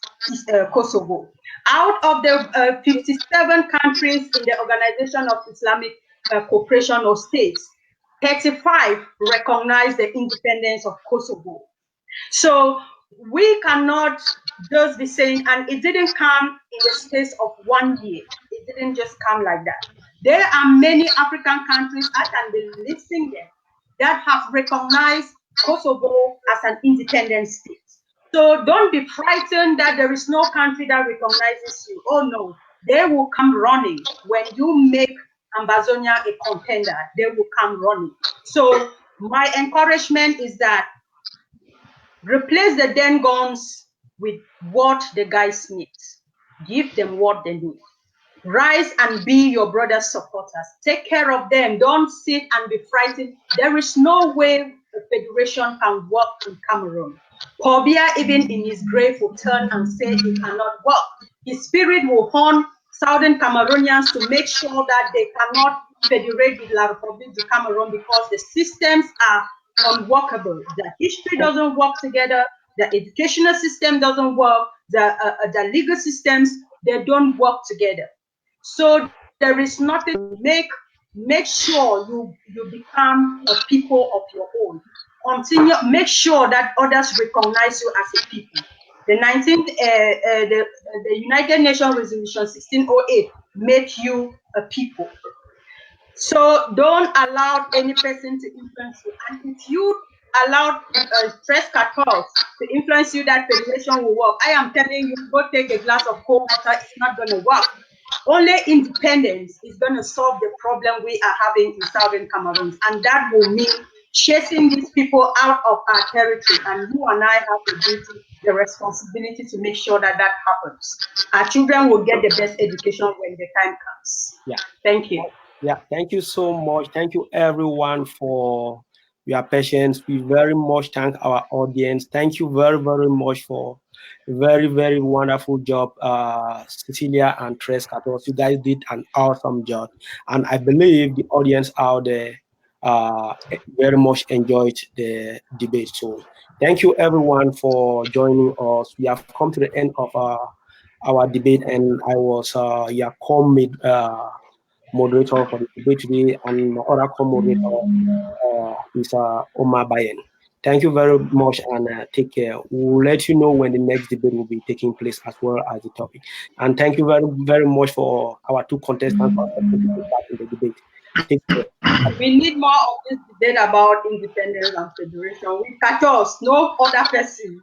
Kosovo. Out of the 57 countries in the Organization of Islamic Cooperation or States, 35 recognize the independence of Kosovo. So we cannot just be saying, and it didn't come in the space of 1 year. It didn't just come like that. There are many African countries, I can be listing them, that have recognized Kosovo as an independent state. So don't be frightened that there is no country that recognizes you. Oh no, they will come running. When you make Ambazonia a contender, they will come running. So my encouragement is that replace the den guns with what the guys need. Give them what they need. Rise and be your brother's supporters. Take care of them. Don't sit and be frightened. There is no way a federation can work in Cameroon. Kobia, even in his grave, will turn and say it cannot work. His spirit will haunt Southern Cameroonians to make sure that they cannot federate with La Republique du Cameroon because the systems are unworkable. The history doesn't work together. The educational system doesn't work. The legal systems, they don't work together. So there is nothing to make sure you become a people of your own. Continue, make sure that others recognize you as a people. The United Nations Resolution 1608 make you a people. So don't allow any person to influence you. And if you allow Tres Catos to influence you, that federation will work. I am telling you, go take a glass of cold water. It's not going to work. Only independence is going to solve the problem we are having in Southern Cameroon. And that will mean chasing these people out of our territory. And you and I have the duty, the responsibility to make sure that that happens. Our children will get the best education when the time comes. Yeah. Thank you. Yeah, thank you so much. Thank you everyone for your patience. We very much thank our audience. Thank you very, very much for a very, very wonderful job, Cecilia and Tres Catos. You guys did an awesome job. And I believe the audience out there very much enjoyed the debate. So thank you everyone for joining us. We have come to the end of our debate, and I was your co-mid moderator for the debate today, and my other co-moderator is Omar Bayen. Thank you very much, and take care. We'll let you know when the next debate will be taking place, as well as the topic. And thank you very, very much for our two contestants for participating in the debate. Take care. We need more of this debate about independence and federation. We catch us, no other person.